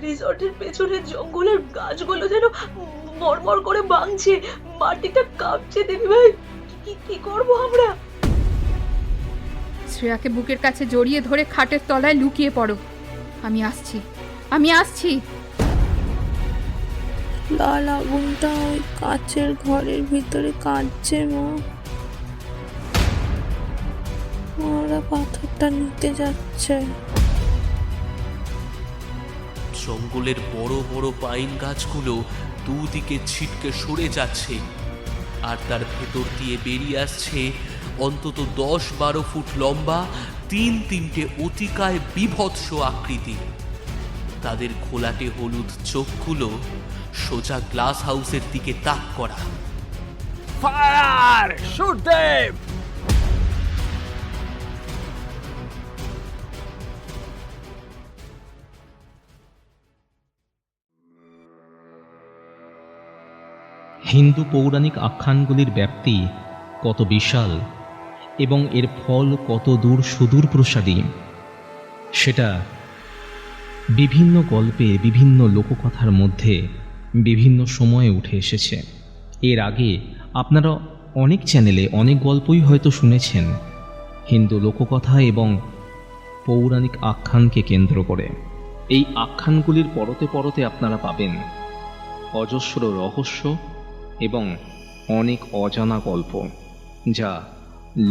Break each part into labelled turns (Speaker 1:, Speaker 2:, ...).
Speaker 1: রিসর্টের পেছনের জঙ্গলের গাছগুলো যেন মরমর করে ভাঙছে, মাটিটা কাঁপছে। দেবী ভাই, কি করবো আমরা?
Speaker 2: শ্রেয়াকে বুকের কাছে জড়িয়ে ধরে খাটের তলায় লুকিয়ে পড়ো। আমি আসছি, আমি আসছি।
Speaker 3: লাল আগুনটা ওই কাচের ঘরের ভিতরে কাঁদছে মা। ওরা পাথরটা নিতে যাচ্ছে।
Speaker 4: জঙ্গলের বড় বড় পাইন গাছগুলো দুদিকে ছিটকে সরে যাচ্ছে, আর তার ভেতর দিয়ে বেরিয়ে আসছে অন্তত 10-12 ফুট লম্বা তিনটে অতিকায় বিভৎস আকৃতি। তাদের ঘোলাটে হলুদ চোখগুলো সোজা গ্লাস হাউসের দিকে তাক করা।
Speaker 5: ফায়ার! Shoot them!
Speaker 6: হিন্দু পৌরাণিক আখ্যানগুলির ব্যাপ্তি কত বিশাল এবং এর ফল কত দূর সুদূর প্রসারী, সেটা বিভিন্ন গল্পে, বিভিন্ন লোককথার মধ্যে বিভিন্ন সময়ে উঠে এসেছে। এর আগে আপনারা অনেক চ্যানেলে অনেক গল্পই হয়তো শুনেছেন হিন্দু লোককথা এবং পৌরাণিক আখ্যানকে কেন্দ্র করে। এই আখ্যানগুলির পরতে পরতে আপনারা পাবেন অজস্র রহস্য এবং অনেক অজানা গল্প, যা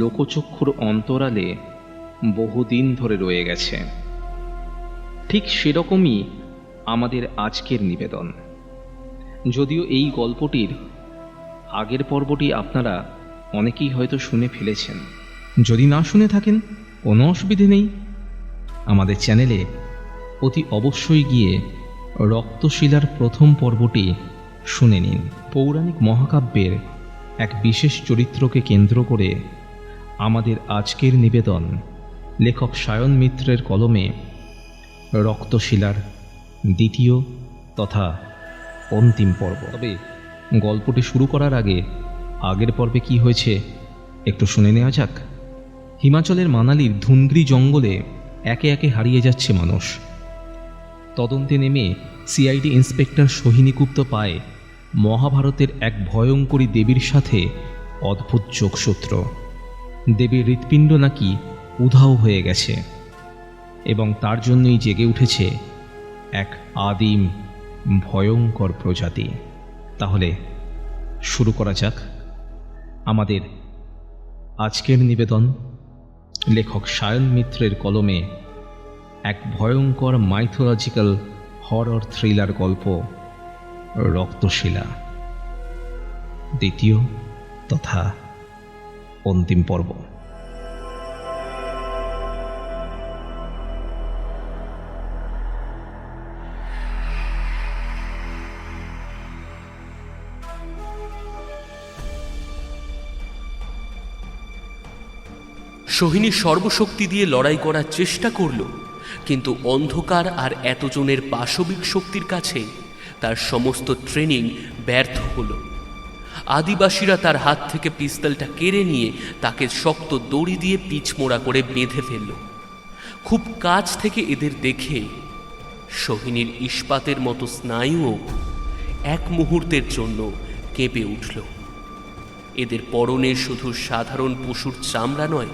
Speaker 6: লোকচক্ষুর অন্তরালে বহুদিন ধরে রয়ে গেছে। ঠিক সেরকমই আমাদের আজকের নিবেদন। যদিও এই গল্পটির আগের পর্বটি আপনারা অনেকেই হয়তো শুনে ফেলেছেন, যদি না শুনে থাকেন কোনো অসুবিধে নেই, আমাদের চ্যানেলে অতি অবশ্যই গিয়ে রক্তশিলার প্রথম পর্বটি শুনে নিন। পৌরাণিক মহাকাব্যের এক বিশেষ চরিত্রকে কেন্দ্র করে আমাদের আজকের নিবেদন লেখক সায়ন মিত্রের কলমে রক্তশিলার দ্বিতীয় তথা অন্তিম পর্ব। তবে গল্পটি শুরু করার আগে আগের পর্বে কি হয়েছে একটু শুনে নেওয়া যাক। হিমাচলের মানালির ধুন্দ্রি জঙ্গলে একে একে হারিয়ে যাচ্ছে মানুষ। তদন্তে নেমে সিআইডি ইন্সপেক্টর সোহিনী গুপ্ত পায় মহাভারতের এক ভয়ঙ্করী দেবীর সাথে অদ্ভুত যোগসূত্র। দেবীর হৃৎপিণ্ড নাকি উধাও হয়ে গেছে এবং তার জন্যই জেগে উঠেছে এক আদিম ভয়ঙ্কর প্রজাতি। তাহলে শুরু করা যাক আমাদের আজকের নিবেদন লেখক সায়ন মিত্রের কলমে এক ভয়ঙ্কর মাইথোলজিক্যাল হরর থ্রিলার গল্প রক্তশিলা, দ্বিতীয় তথা অন্তিম পর্ব।
Speaker 4: সোহিনী সর্বশক্তি দিয়ে লড়াই করার চেষ্টা করল, কিন্তু অন্ধকার আর এতজনের পাশবিক শক্তির কাছে তার সমস্ত ট্রেনিং ব্যর্থ হলো। আদিবাসীরা তার হাত থেকে পিস্তলটা কেড়ে নিয়ে তাকে শক্ত দড়ি দিয়ে পিছমোড়া করে বেঁধে ফেলল। খুব কাছ থেকে এদের দেখে সোহিনীর ইস্পাতের মতো স্নায়ুও এক মুহূর্তের জন্য কেঁপে উঠল। এদের পরনে শুধু সাধারণ পশুর চামড়া নয়,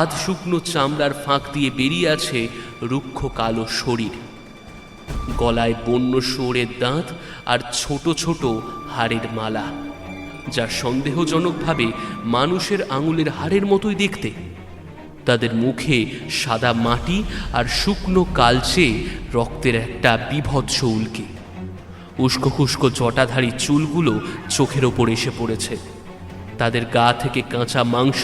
Speaker 4: আধ শুকনো চামড়ার ফাঁক দিয়ে বেরিয়ে আছে রুক্ষ কালো শরীর। গলায় বন্য শুয়োরের দাঁত আর ছোট ছোট হাড়ের মালা, যা সন্দেহজনকভাবে মানুষের আঙুলের হাড়ের মতোই দেখতে। তাদের মুখে সাদা মাটি আর শুকনো কালচে রক্তের একটা বিভৎস উল্কি। উস্কো খুস্কো জটাধারী চুলগুলো চোখের ওপর এসে পড়েছে। তাদের গা থেকে কাঁচা মাংস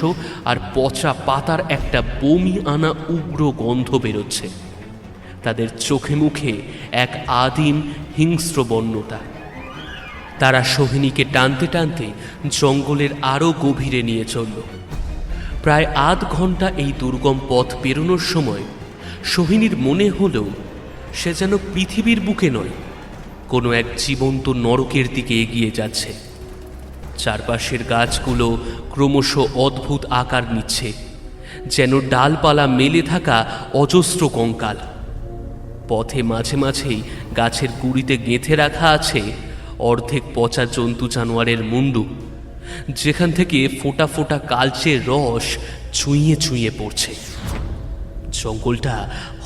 Speaker 4: আর পচা পাতার একটা বমি আনা উগ্র গন্ধ বেরোচ্ছে। তাদের চোখে মুখে এক আদিম হিংস্র বন্যতা। তারা সোহিনীকে টানতে টানতে জঙ্গলের আরও গভীরে নিয়ে চলল। প্রায় আধ ঘন্টা এই দুর্গম পথ পেরোনোর সময় সোহিনীর মনে হলো সে যেন পৃথিবীর বুকে নয়, কোনো এক জীবন্ত নরকের দিকে এগিয়ে যাচ্ছে। চারপাশের গাছগুলো ক্রমশ অদ্ভুত আকার নিচ্ছে, যেন ডালপালা মেলে থাকা অজস্র কঙ্কাল। পথে মাঝে মাঝেই গাছের গুঁড়িতে গেঁথে রাখা আছে অর্ধেক পচা জন্তু জানোয়ারের মুন্ডু, যেখান থেকে ফোঁটা ফোঁটা কালচে রস ছুঁয়ে ছুঁয়ে পড়ছে। জঙ্গলটা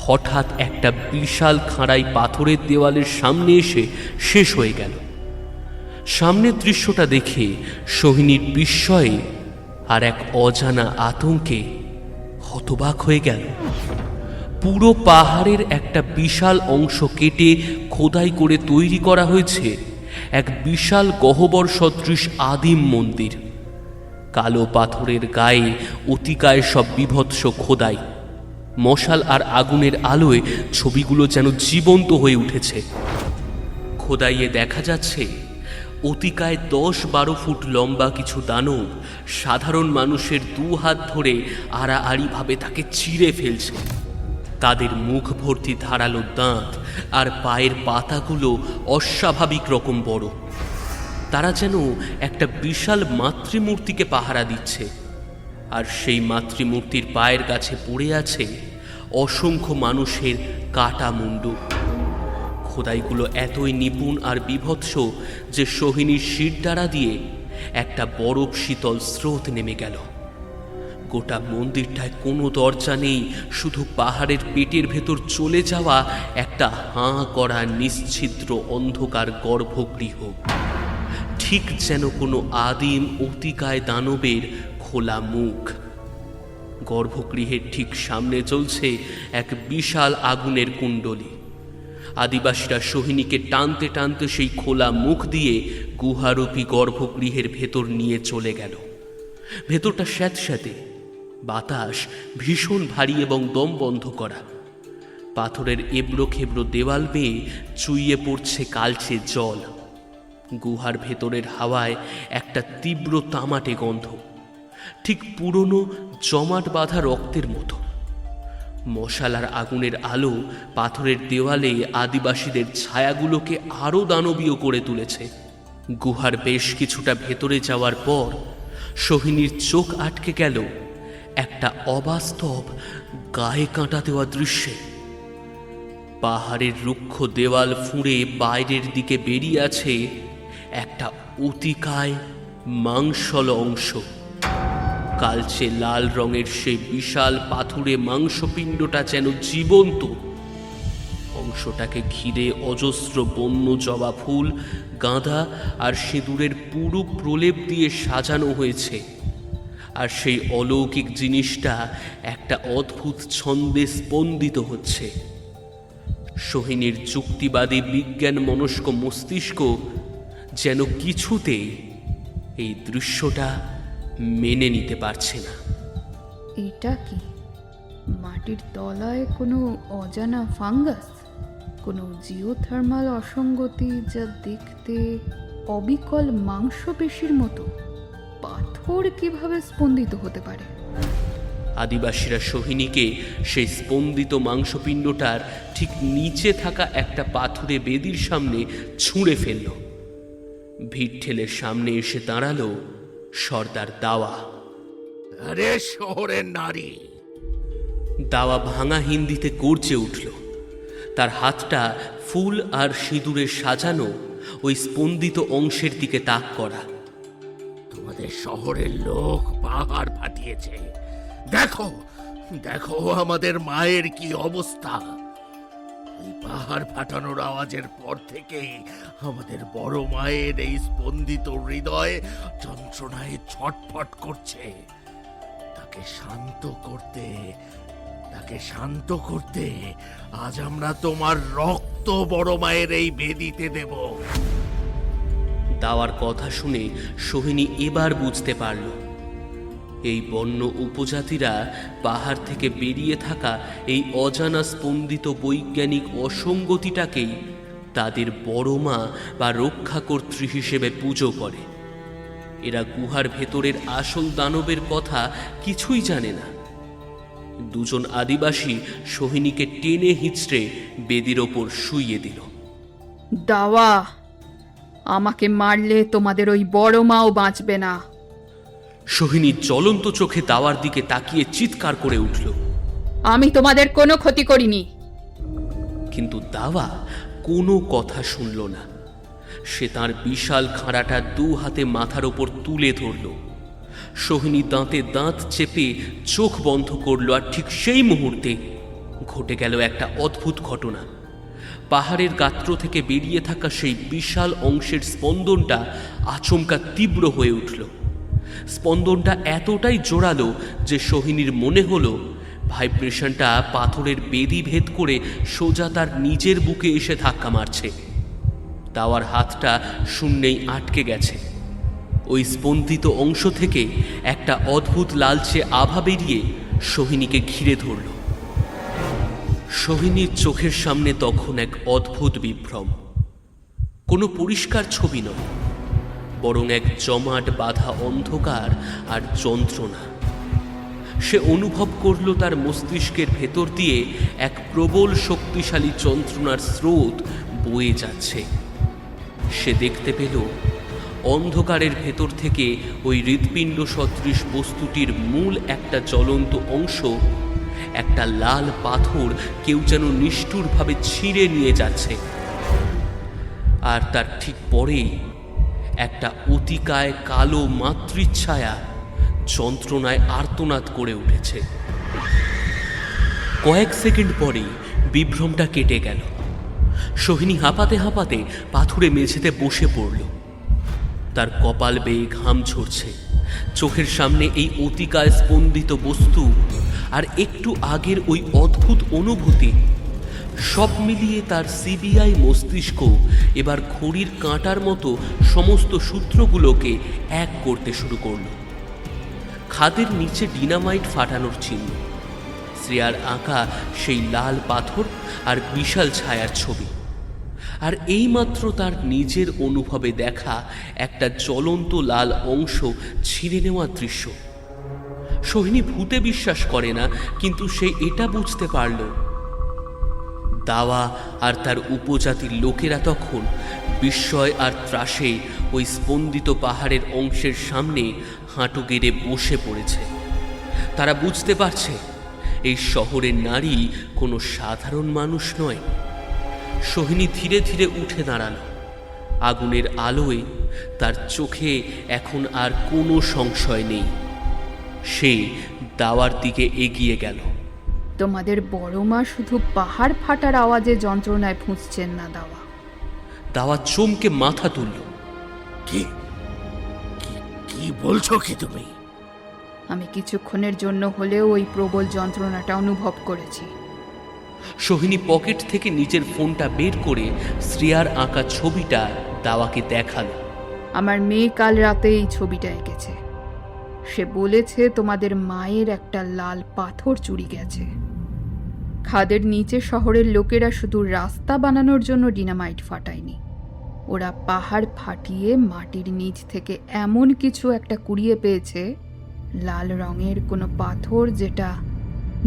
Speaker 4: হঠাৎ একটা বিশাল খাঁড়াই পাথরের দেওয়ালের সামনে এসে শেষ হয়ে গেল। সামনের দৃশ্যটা দেখে সোহিনীর বিস্ময়ে আর এক অজানা আতঙ্কে হতবাক হয়ে গেল। পুরো পাহাড়ের একটা বিশাল অংশ কেটে খোদাই করে তৈরি করা হয়েছে এক বিশাল গহ্বর সদৃশ আদিম মন্দির। কালো পাথরের গায়ে অতিকায় সব বীভৎস খোদাই। মশাল আর আগুনের আলোয় ছবিগুলো যেন জীবন্ত হয়ে উঠেছে। খোদাইয়ে দেখা যাচ্ছে অতিকায় 10-12 ফুট লম্বা কিছু দানব সাধারণ মানুষের 2 হাত ধরে আড়াআড়িভাবে তাকে চিরে ফেলছে। তাদের মুখ ভর্তি ধারালো দাঁত আর পায়ের পাতাগুলো অস্বাভাবিক রকম বড়। তারা যেন একটা বিশাল মাতৃমূর্তিকে পাহারা দিচ্ছে, আর সেই মাতৃমূর্তির পায়ের কাছে পড়ে আছে অসংখ্য মানুষের কাটা মুন্ডু। খোদাইগুলো এতই নিপুণ আর বীভৎস যে সোহিনীর শিরদাঁড়া দিয়ে একটা বরফ শীতল স্রোত নেমে গেল। গোটা মন্দিরটায় কোনো দরজা নেই, শুধু পাহাড়ের পেটের ভেতর চলে যাওয়া একটা হাঁ করা নিশ্ছিদ্র অন্ধকার গর্ভগৃহ, ঠিক যেন কোনো আদিম অতিকায় দানবের খোলা মুখ। গর্ভগৃহের ঠিক সামনে চলছে এক বিশাল আগুনের কুণ্ডলী। আদিবাসীরা সোহিনীকে টানতে টানতে সেই খোলা মুখ দিয়ে গুহারূপী গর্ভগৃহের ভেতর নিয়ে চলে গেল। ভেতরটা স্যাঁতস্যাঁতে, বাতাস ভীষণ ভারী এবং দম বন্ধ করা। পাথরের এবড়ো খেবড়ো দেওয়াল বেয়ে চুইয়ে পড়ছে কালচে জল। গুহার ভেতরের হাওয়ায় একটা তীব্র তামাটে গন্ধ, ঠিক পুরনো জমাট বাঁধা রক্তের মতো। মশালার আগুনের আলো পাথরের দেওয়ালে আদিবাসীদের ছায়াগুলোকে আরো দানবীয় করে তুলেছে। গুহার বেশ কিছুটা ভেতরে যাওয়ার পর সোহিনীর চোখ আটকে গেল একটা অবাস্তব গায়ে কাঁটা দেওয়া দৃশ্যে। পাহাড়ের রুক্ষ দেওয়াল ফুঁড়ে বাইরের দিকে বেরিয়ে আছে একটা অতিকায় মাংসল অংশ। কালচে লাল রঙের সেই বিশাল পাথুরে মাংসপিণ্ডটা যেন জীবন্ত। অংশটাকে ঘিরে অজস্র বন্য জবা ফুল, গাঁদা আর সিঁদুরের পুরো প্রলেপ দিয়ে সাজানো হয়েছে। আর সেই অলৌকিক জিনিসটা একটা অদ্ভুত ছন্দে স্পন্দিত হচ্ছে। সোহিনীর যুক্তিবাদী বিজ্ঞান মনস্ক মস্তিষ্ক যেন কিছুতেই এই দৃশ্যটা মেনে নিতে পারছে না।
Speaker 2: এটা কি মাটির তলায় কোনো অজানা ফাঙ্গাস, কোনো জিওথার্মাল অসঙ্গতি যা দেখতে অবিকল মাংসপেশির মতো? পাথর কিভাবে স্পন্দিত হতে পারে?
Speaker 4: আদিবাসীরা সোহিনীকে সেই স্পন্দিত মাংসপিণ্ডটার ঠিক নিচে থাকা একটা পাথুরে বেদির সামনে ছুঁড়ে ফেলল। ভিড় ঠেলে সামনে এসে দাঁড়ালো সর্দার দাওয়া।
Speaker 5: আরে শহরের নারী!
Speaker 4: দাওয়া ভাঙা হিন্দিতে গর্জে উঠল। তার হাতটা ফুল আর সিঁদুরে সাজানো ওই স্পন্দিত অংশের দিকে তাক করা।
Speaker 5: তোমাদের শহরের লোক পাহাড় ফাটিয়েছে। দেখো দেখো আমাদের মায়ের কি অবস্থা। ওই পাহাড় ফাটানোর আওয়াজের পর থেকেই আমাদের বড় মায়ের এই স্পন্দিত হৃদয় যন্ত্রণায় ছটফট করছে। তাকে শান্ত করতে আজ আমরা তোমার রক্ত বড় মায়ের এই বেদিতে দেব।
Speaker 4: দাওয়ার কথা শুনে সোহিনী এবার বুঝতে পারল এই বন্য উপজাতিরা পাহাড় থেকে বেরিয়ে থাকা এই অজানা স্পন্দিত বৈজ্ঞানিক অসঙ্গতিটাকেই তাদের বড় মা বা রক্ষাকর্ত্রী হিসেবে পুজো করে। এরা গুহার ভেতরের আসল দানবের কথা কিছুই জানে না। দুজন আদিবাসী সোহিনীকে টেনে হিঁচড়ে বেদির ওপর শুইয়ে দিল।
Speaker 2: দাওয়া, আমাকে মারলে তোমাদের ওই বড় মাও বাঁচবে না।
Speaker 4: সোহিনী জ্বলন্ত চোখে দাওয়ার দিকে তাকিয়ে চিৎকার করে উঠল।
Speaker 2: আমি তোমাদের কোনো ক্ষতি করিনি।
Speaker 4: কিন্তু দাওয়া কোনো কথা শুনল না। সে তার বিশাল খাঁড়াটা 2 হাতে মাথার ওপর তুলে ধরল। সোহিনী দাঁতে দাঁত চেপে চোখ বন্ধ করল, আর ঠিক সেই মুহূর্তে ঘটে গেল একটা অদ্ভুত ঘটনা। পাহাড়ের গাত্র থেকে বেরিয়ে থাকা সেই বিশাল অংশের স্পন্দনটা আচমকা তীব্র হয়ে উঠল। স্পন্দনটা এতটাই জোরালো যে সোহিনীর মনে হলো ভাইব্রেশনটা পাথরের বেদি ভেদ করে সোজা তার নিজের বুকে এসে ধাক্কা মারছে। দাওয়ার হাতটা শূন্যেই আটকে গেছে। ওই স্পন্দিত অংশ থেকে একটা অদ্ভুত লালচে আভা বেরিয়ে সোহিনীকে ঘিরে ধরল। সোহিনীর চোখের সামনে তখন এক অদ্ভুত বিভ্রম। কোনো পরিষ্কার ছবি নয়, বরং এক জমাট বাঁধা অন্ধকার আর যন্ত্রণা। সে অনুভব করল তার মস্তিষ্কের ভেতর দিয়ে এক প্রবল শক্তিশালী যন্ত্রণার স্রোত বয়ে যাচ্ছে। সে দেখতে পেল অন্ধকারের ভেতর থেকে ওই হৃৎপিণ্ড সদৃশ বস্তুটির মূল একটা জ্বলন্ত অংশ, একটা লাল পাথর কেউ যেন নিষ্ঠুরভাবে ছিঁড়ে নিয়ে যাচ্ছে। আর তার ঠিক পরেই একটা অতিকায় কালো মাতৃচ্ছায়া যন্ত্রণায় আর্তনাদ করে উঠেছে। কয়েক সেকেন্ড পরেই বিভ্রমটা কেটে গেল। সোহিনী হাঁপাতে হাঁপাতে পাথুরে মেঝেতে বসে পড়ল। তার কপাল বেয়ে ঘাম ঝরছে। চোখের সামনে এই অতিকায় স্পন্দিত বস্তু আর একটু আগের ওই অদ্ভুত অনুভূতি, সব মিলিয়ে তার সিবিআই মস্তিষ্ক এবার ঘড়ির কাঁটার মতো সমস্ত সূত্রগুলোকে এক করতে শুরু করল। খাদের নিচে ডিনামাইট ফাটানোর চিহ্ন, শ্রেয়ার আঁকা সেই লাল পাথর আর বিশাল ছায়ার ছবি, আর এইমাত্র তার নিজের অনুভবে দেখা একটা জ্বলন্ত লাল অংশ ছিঁড়ে নেওয়ার দৃশ্য। সোহিনী ভূতে বিশ্বাস করে না, কিন্তু সে এটা বুঝতে পারল দাওয়া আর তার উপজাতির লোকেরা তখন বিস্ময় আর ত্রাসে ওই স্পন্দিত পাহাড়ের অংশের সামনে হাঁটু গেড়ে বসে পড়েছে। তারা বুঝতে পারছে এই শহরের নারী কোনো সাধারণ মানুষ নয়। সোহিনী ধীরে ধীরে উঠে দাঁড়ালো। আগুনের আলোয় তার চোখে এখন আর কোনো সংশয় নেই। সে দাওয়ার দিকে এগিয়ে গেল।
Speaker 2: তোমাদের বড় মা শুধু পাহাড় ফাটার আওয়াজে যন্ত্রণায় ফুঁসছেন না দাওয়া।
Speaker 4: দাওয়া চমকে মাথা তুলল।
Speaker 5: কি কি বলছো কি তুমি?
Speaker 2: আমি কিছুক্ষণের জন্য হলেও ওই প্রবল যন্ত্রণাটা অনুভব করেছি।
Speaker 4: সোহিনী পকেট থেকে নিজের ফোনটা বের করে শ্রেয়ার আঁকা ছবিটা দাওয়াকে দেখালো।
Speaker 2: আমার মেয়ে কাল রাতে এই ছবিটা এঁকেছে। সে বলেছে তোমাদের মায়ের একটা লাল পাথর চুরি গেছে। খাদের নিচে শহরের লোকেরা শুধু রাস্তা বানানোর জন্য ডিনামাইট ফাটায়নি, ওরা পাহাড় ফাটিয়ে মাটির নিচ থেকে এমন কিছু একটা কুড়িয়ে পেয়েছে, লাল রঙের কোনো পাথর,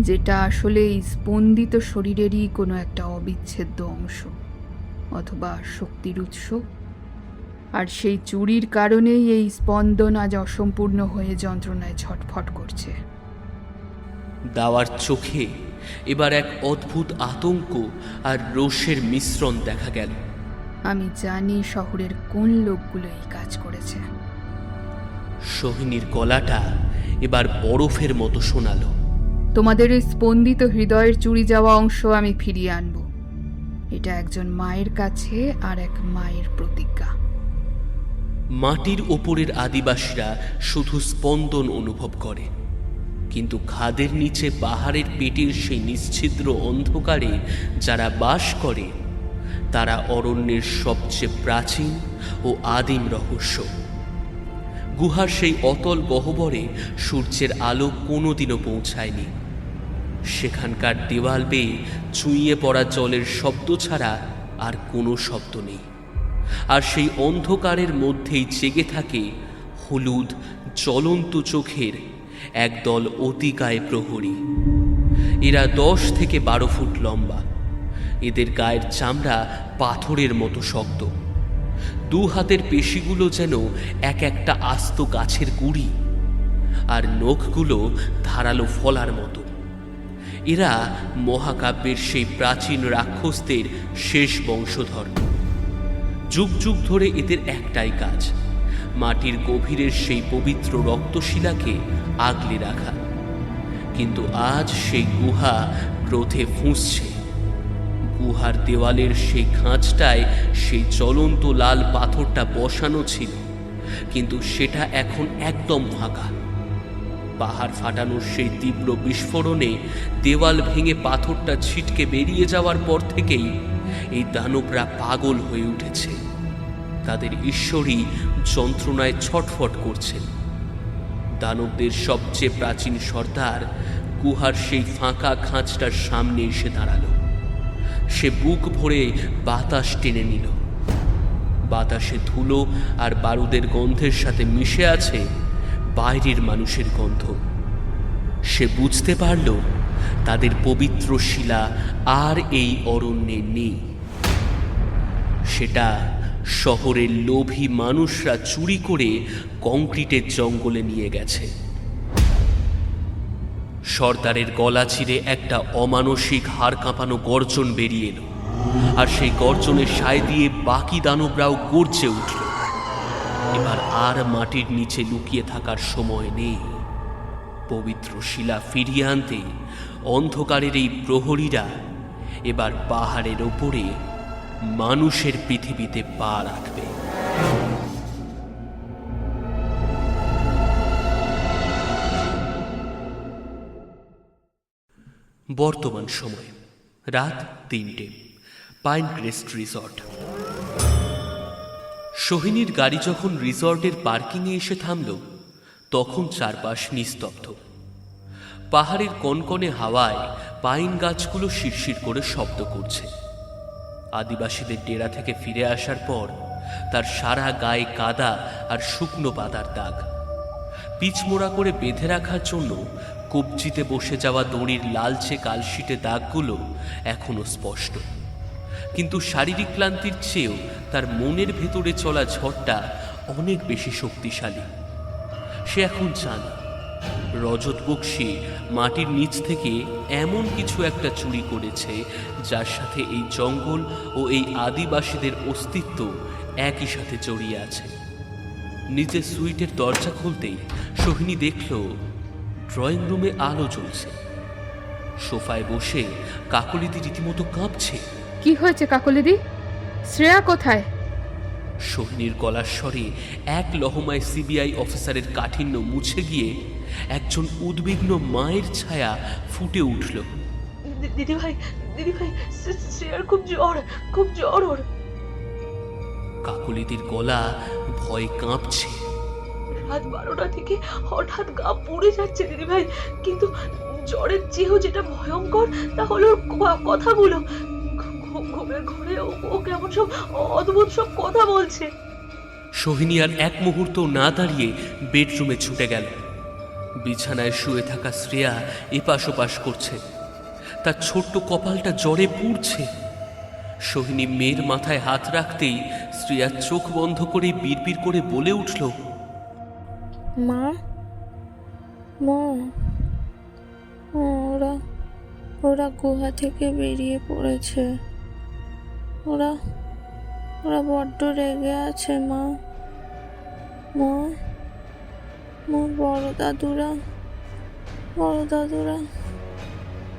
Speaker 2: যেটা আসলে এই স্পন্দিত শরীরেরই কোনো একটা অবিচ্ছেদ্য অংশ অথবা শক্তির উৎস। আর সেই চুরির কারণেই এই স্পন্দন আজ অসম্পূর্ণ হয়ে যন্ত্রণায় ছটফট করছে।
Speaker 4: দাওয়ার চোখে এবার এক অদ্ভুত আতঙ্ক আর রোষের মিশ্রণ দেখা গেল।
Speaker 2: আমি জানি শহরের কোন লোকগুলো এই কাজ করেছে।
Speaker 4: সোহিনীর গলাটা এবার বরফের মতো শোনালো।
Speaker 2: তোমাদের এই স্পন্দিত হৃদয়ের চুরি যাওয়া অংশ আমি ফিরিয়ে আনব। এটা একজন মায়ের কাছে আর এক মায়ের প্রতিজ্ঞা।
Speaker 4: মাটির ওপরের আদিবাসীরা শুধু স্পন্দন অনুভব করে, কিন্তু খাদের নিচে পাহাড়ের পেটের সেই নিশ্ছিদ্র অন্ধকারে যারা বাস করে তারা অরণ্যের সবচেয়ে প্রাচীন ও আদিম রহস্য। গুহার সেই অতল গহ্বরে সূর্যের আলো কোনোদিনও পৌঁছায়নি। সেখানকার দেওয়াল বেয়ে চুঁইয়ে পড়া জলের শব্দ ছাড়া আর কোনো শব্দ নেই। আর সেই অন্ধকারের মধ্যেই জেগে থাকে হলুদ জ্বলন্ত চোখের একদল অতিকায় প্রহরী। এরা 10 থেকে 12 ফুট লম্বা। এদের গায়ের চামড়া পাথরের মতো শক্ত। 2 হাতের পেশিগুলো যেন এক একটা আস্ত গাছের গুঁড়ি, আর নখগুলো ধারালো ফলার মতো। এরা মহাকাব্যের সেই প্রাচীন রাক্ষসদের শেষ বংশধর। যুগ যুগ ধরে এদের একটাই কাজ, মাটির গভীরের সেই পবিত্র রক্তশিলাকে আগলে রাখা। কিন্তু আজ সেই গুহা ক্রোধে ফুঁসছে। গুহার দেওয়ালের সেই খাঁজটায় সেই জ্বলন্ত লাল পাথরটা বসানো ছিল, কিন্তু সেটা এখন একদম ফাঁকা। পাহাড় ফাটানোর সেই তীব্র বিস্ফোরণে দেওয়াল ভেঙে পাথরটা ছিটকে বেরিয়ে যাওয়ার পর থেকেই এই দানবরা পাগল হয়ে উঠেছে। তাদের ঈশ্বরই যন্ত্রণায় ছটফট করছে। দানবদের সবচেয়ে প্রাচীন সর্দার গুহার সেই ফাঁকা খাঁজটার সামনে এসে দাঁড়ালো। সে বুক ভরে বাতাস টেনে নিল। বাতাসে ধুলো আর বারুদের গন্ধের সাথে মিশে আছে বাইরের মানুষের গন্ধ। সে বুঝতে পারল তাদের পবিত্র শিলা আর এই অরণ্যে নেই। সেটা শহরের লোভী মানুষরা চুরি করে কংক্রিটের জঙ্গলে নিয়ে গেছে। সর্দারের গলা চিরে একটা অমানসিক হাড় কাঁপানো গর্জন বেরিয়ে এলো, আর সেই গর্জনের সায় দিয়ে বাকি দানবরাও গর্জে উঠল। এবার আর মাটির নিচে লুকিয়ে থাকার সময় নেই। পবিত্র শিলা ফিরিয়ে আনতে অন্ধকারের এই প্রহরীরা এবার পাহাড়ের ওপরে মানুষের পৃথিবীতে পা রাখবে। বর্তমান সময় রাত 3টে, পাইন ক্রেস্ট রিসর্ট। সোহিনীর গাড়ি যখন রিসর্টের পার্কিংয়ে এসে থামল, তখন চারপাশ নিস্তব্ধ। পাহাড়ের কনকনে হাওয়ায় পাইন গাছগুলো শিরশির করে শব্দ করছে। আদিবাসীদের ডেরা থেকে ফিরে আসার পর তার সারা গায়ে কাদা আর শুকনো পাতার দাগ। পিচমোড়া করে বেঁধে রাখার জন্য কবজিতে বসে যাওয়া দড়ির লালচে কালশিটে দাগগুলো এখনো স্পষ্ট। কিন্তু শারীরিক ক্লান্তির চেয়েও তার মনের ভেতরে চলা ঝড়টা অনেক বেশি শক্তিশালী। সে এখন জানে রজত বক্সী মাটির নিচ থেকে এমন কিছু একটা চুরি করেছে যার সাথে এই জঙ্গল ও এই আদিবাসীদের অস্তিত্ব একই সাথে জড়িয়ে আছে। নিজের সুইটের দরজা খুলতেই সোহিনী দেখল ড্রয়িং রুমে আলো জ্বলছে। সোফায় বসে কাকলিদি রীতিমতো কাঁপছে।
Speaker 2: কি হয়েছে কাকলিদি? শ্রেয়া কোথায়?
Speaker 4: সোহিনীর গলার স্বরে এক লহমায় সিবিআই অফিসারের কাঠিন্য মুছে গিয়ে একজন উদ্বিগ্ন মায়ের ছায়া ফুটে উঠল।
Speaker 1: দিদিভাই, শ্রেয়ার খুব জ্বর ওর।
Speaker 4: কাকলিদির গলা ভয়ে কাঁপছে।
Speaker 1: রাত 12টা থেকে হঠাৎ গা পুড়ে যাচ্ছে দিদিভাই, কিন্তু জ্বরের চেয়েও যেটা ভয়ঙ্কর তা হলো ওর কথাগুলো। ঘুমের ঘরে ও কেমন সব অদ্ভুত সব কথা বলছে।
Speaker 4: সোহিনী আর এক মুহূর্ত না দাঁড়িয়ে বেডরুমে ছুটে গেল। বিছানায় শুয়ে থাকা শ্রেয়া এপাশ ওপাশ করছে, তার ছোট্ট কপালটা জ্বরে পুড়ছে। সোহিনী মেয়ের মাথায় হাত রাখতেই শ্রেয়া চোখ বন্ধ করে বিড়বিড় করে বলে উঠল,
Speaker 3: মা, মা, ওরা গুহা থেকে বেরিয়ে পড়েছে। ওরা বড্ড রেগে আছে মা।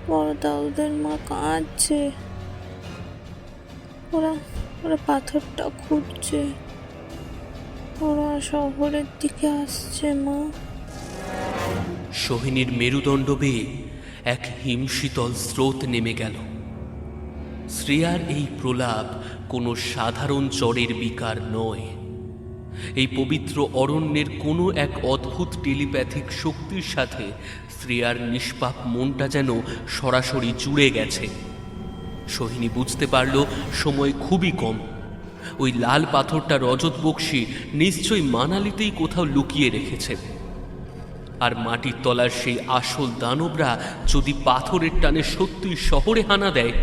Speaker 3: বড় দাদুদের মা কাঁদছে। ওরা পাথরটা খুঁড়ছে। ওরা শহরের দিকে আসছে মা।
Speaker 4: সোহিনীর মেরুদণ্ড বেয়ে এক হিমশীতল স্রোত নেমে গেল। শ্রেয়ার এই প্রলাপ কোনো সাধারণ জ্বরের বিকার নয়। এই পবিত্র অরণ্যের কোনো এক অদ্ভুত টেলিপ্যাথিক শক্তির সাথে শ্রেয়ার নিষ্পাপ মনটা যেন সরাসরি জুড়ে গেছে। সোহিনী বুঝতে পারল সময় খুবই কম। ওই লাল পাথরটা রজত বক্সী নিশ্চয়ই মানালিতেই কোথাও লুকিয়ে রেখেছে। আর মাটির তলার সেই আসল দানবরা যদি পাথরের টানে সত্যি শহরে হানা দেয়,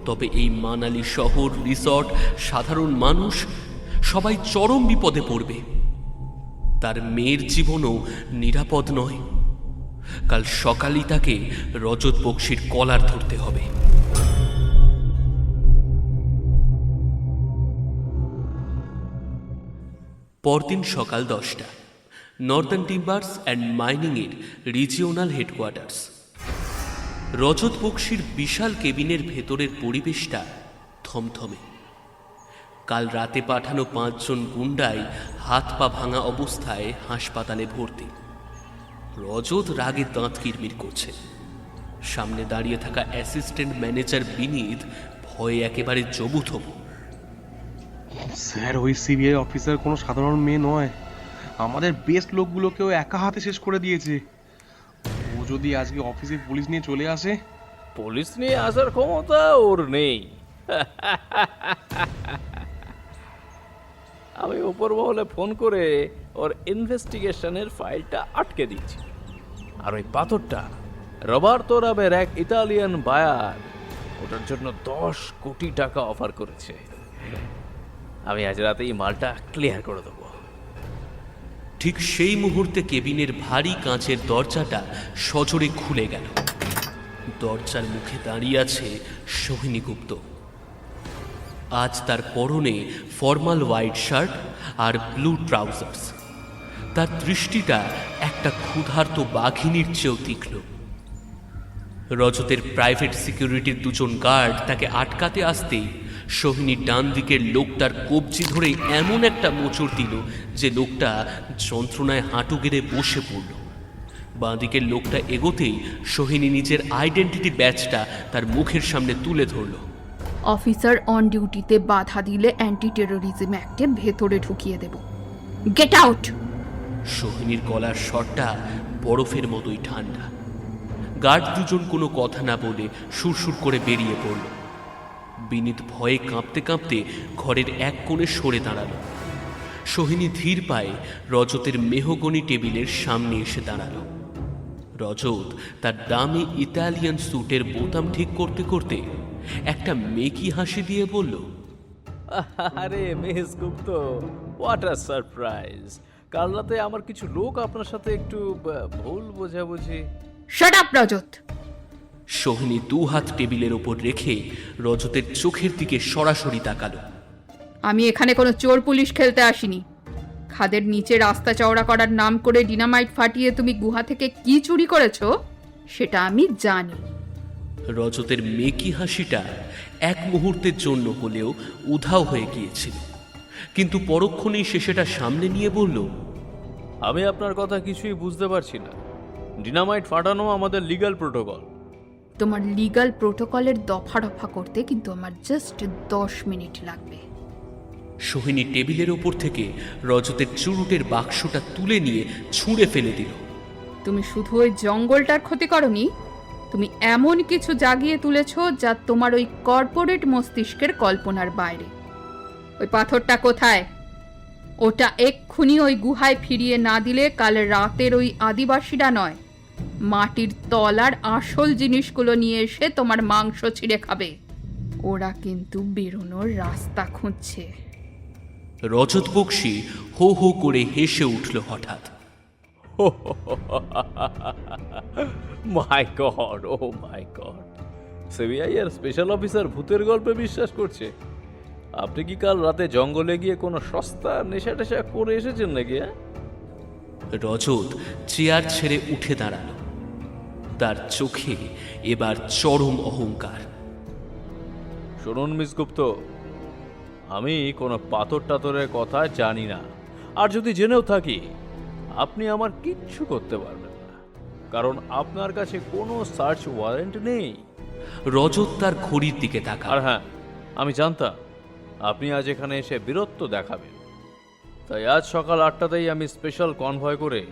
Speaker 4: তবে এই মানালি শহর, রিসর্ট, সাধারণ মানুষ সবাই চরম বিপদে পড়বে। তার মেয়ের জীবনও নিরাপদ নয়। কাল সকালেই তাকে রজত বক্সির কলার ধরতে হবে। পরদিন সকাল 10টা, নর্দার্ন টিম্বার্স অ্যান্ড মাইনিংয়ের রিজিওনাল হেডকোয়ার্টার্স। রজত বক্সির বিশাল কেবিনের ভেতরের পরিবেশটা থমথমে। কাল রাতে পাঠানো 5 জন গুন্ডাই হাত পা ভাঙা অবস্থায় হাসপাতালে ভর্তি। রজত রাগে দাঁত কিরমির করছে। সামনে দাঁড়িয়ে থাকা অ্যাসিস্ট্যান্ট ম্যানেজার বিনীত ভয়ে একেবারে জবুথবু।
Speaker 7: স্যার, ওই সিবিআই অফিসার কোনো সাধারণ মেয়ে নয়। আমাদের বেস্ট লোকগুলোকেও একা হাতে শেষ করে দিয়েছে। ও যদি আজকে অফিসে পুলিশ নিয়ে চলে আসে।
Speaker 8: পুলিশ নিয়ে আসার ক্ষমতা ওর নেই। আমি উপর মহলে ফোন করে ওর ইনভেস্টিগেশনের ফাইলটা আটকে দিচ্ছি। আর ওই পাথরটা রবার্তো রাবের এক ইতালিয়ান বায়ার ওটার জন্য 10 কোটি টাকা অফার করেছে। আমি আজ রাতেই মালটা ক্লিয়ার করে দেবো।
Speaker 4: ঠিক সেই মুহূর্তে কেবিনের ভারী কাঁচের দরজাটা সজোরে খুলে গেল। দরজার মুখে দাঁড়িয়ে আছে সোহিনী গুপ্ত। আজ তার পরনে ফর্মাল হোয়াইট শার্ট আর ব্লু ট্রাউজার্স। তার দৃষ্টিটা একটা ক্ষুধার্ত বাঘিনীর চেয়েও তীক্ষ্ণ। রজতের প্রাইভেট সিকিউরিটির 2 জন গার্ড তাকে আটকাতে আসতেই সোহিনীর ডান দিকের লোকটার কবজি ধরে এমন একটা মোচড় দিল যে লোকটা যন্ত্রণায় হাঁটু গেড়ে বসে পড়ল। বাঁ দিকের লোকটা এগোতেই সোহিনী নিজের আইডেন্টিটি ব্যাজটা তার মুখের সামনে তুলে ধরল।
Speaker 2: অফিসার অন ডিউটিতে বাধা দিলে অ্যান্টি টেরোরিজম অ্যাক্টে ভেতরে ঢুকিয়ে দেব। Get out!
Speaker 4: সোহিনীর গলার স্বরটা বরফের মতোই ঠান্ডা। গার্ড 2 জন কোনো কথা না বলে সুরসুর করে বেরিয়ে পড়ল। বিনীত ভয়ে কাঁপতে কাঁপতে ঘরের এক কোণে সরে দাঁড়ালো। সোহিনী ধীর পায়ে রজতের মেহগনি টেবিলের সামনে এসে দাঁড়ালো। রজত তার দামি ইতালিয়ান স্যুটের বোতাম ঠিক করতে করতে একটা মেকি হাসি দিয়ে বলল,
Speaker 8: আরে miss Gupta, what a surprise! কাল রাতে আমার কিছু লোক আপনার সাথে একটু ভুল বোঝাবুঝি।
Speaker 2: শাট আপ রজত!
Speaker 4: সোহিনী 2 হাত টেবিলের ওপর রেখে রজতের চোখের দিকে সরাসরি তাকালো।
Speaker 2: আমি এখানে কোনো চোর পুলিশ খেলতে আসিনি। খাদের নিচে রাস্তা চওড়া করার নাম করে ডিনামাইট ফাটিয়ে তুমি গুহা থেকে কি চুরি করেছো সেটা আমি জানি।
Speaker 4: রজতের মেকি হাসিটা এক মুহূর্তের জন্য হলেও উধাও হয়ে গিয়েছিল, কিন্তু পরক্ষণেই সে সেটা সামনে নিয়ে বলল,
Speaker 8: আমি আপনার কথা কিছুই বুঝতে পারছি না। ডিনামাইট ফাটানো আমাদের লিগ্যাল প্রোটোকল।
Speaker 2: তোমার লিগ্যাল প্রোটোকলের দফা রফা করতে কিন্তু আমার জাস্ট 10 মিনিট লাগবে।
Speaker 4: সোহিনী টেবিলের ওপর থেকে রজতের চুরুটের বাক্সটা তুলে নিয়ে ছুঁড়ে ফেলে দিল।
Speaker 2: তুমি শুধু ওই জঙ্গলটার ক্ষতি করনি, তুমি এমন কিছু জাগিয়ে তুলেছো যা তোমার ওই কর্পোরেট মস্তিষ্কের কল্পনার বাইরে। ওই পাথরটা কোথায়? ওটা এক্ষুনি ওই গুহায় ফিরিয়ে না দিলে কাল রাতের ওই আদিবাসীরা নয়, মাটির তলার আসল জিনিসগুলো নিয়ে এসে তোমার মাংস ছিঁড়ে খাবে। ওরা কিন্তু বেরোনোর রাস্তা খুঁজছে।
Speaker 4: রজত বক্সি হো হো করে হেসে উঠল হঠাৎ।
Speaker 8: মাই গড, ও মাই গড! সিবিআই এর স্পেশাল অফিসার ভূতের গল্পে বিশ্বাস করছে? আপনি কি কাল রাতে জঙ্গলে গিয়ে কোনো সস্তা নেশা টেশা করে এসেছেন নাকি?
Speaker 4: রজত চেয়ার ছেড়ে উঠে দাঁড়ালো। তার চোখে এবার চরম অহংকার।
Speaker 8: শুনুন মিস গুপ্ত, আমি কোনো পাথর টাথরের কথা জানি না, আর যদি জেনেও থাকি আপনি আমার কিচ্ছু করতে পারবেন না, কারণ আপনার কাছে কোনো সার্চ ওয়ারেন্ট নেই।
Speaker 4: রজত তার ঘড়ির দিকে
Speaker 8: আর
Speaker 4: তাকাল।
Speaker 8: হ্যাঁ, আমি জানতাম আপনি আজ এখানে এসে বীরত্ব দেখাবেন, তাই আজ সকাল 8টাতেই আমি স্পেশাল কনভয় করে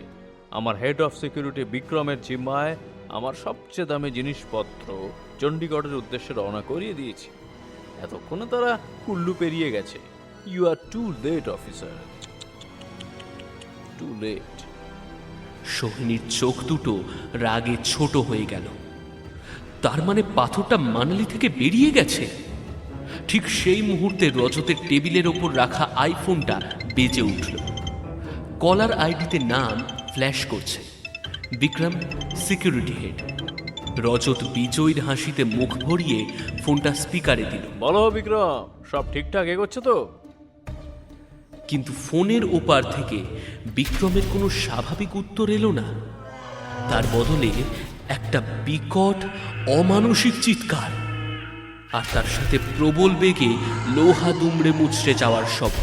Speaker 8: আমার হেড অফ সিকিউরিটি বিক্রমের জিম্মায় আমার সবচেয়ে দামি জিনিসপত্র চণ্ডীগড়ের উদ্দেশ্যে রওনা করিয়ে দিয়েছি। এতক্ষণে তারা কুল্লু পেরিয়ে গেছে। You are too late officer, too late.
Speaker 4: সোহিনীর চোখ দুটো রাগে ছোট হয়ে গেল। তার মানে পাথরটা মানালি থেকে বেরিয়ে গেছে। ঠিক সেই মুহূর্তে রজতের টেবিলের ওপর রাখা আইফোনটা বেজে উঠল। কলার আইডিতে নাম ফ্ল্যাশ করছে, বিক্রম সিকিউরিটি হেড। রজত বিজয়ীর হাসিতে মুখ ভরিয়ে ফোনটা স্পিকারে দিল।
Speaker 8: বলো বিক্রম, সব ঠিকঠাক এগোচ্ছে তো?
Speaker 4: কিন্তু ফোনের ওপার থেকে বিক্রমের কোনো স্বাভাবিক উত্তর এলো না। তার বদলে একটা বিকট অমানসিক চিৎকার, আর তার সাথে প্রবল বেগে লোহা দুমড়ে মুচড়ে যাওয়ার শব্দ।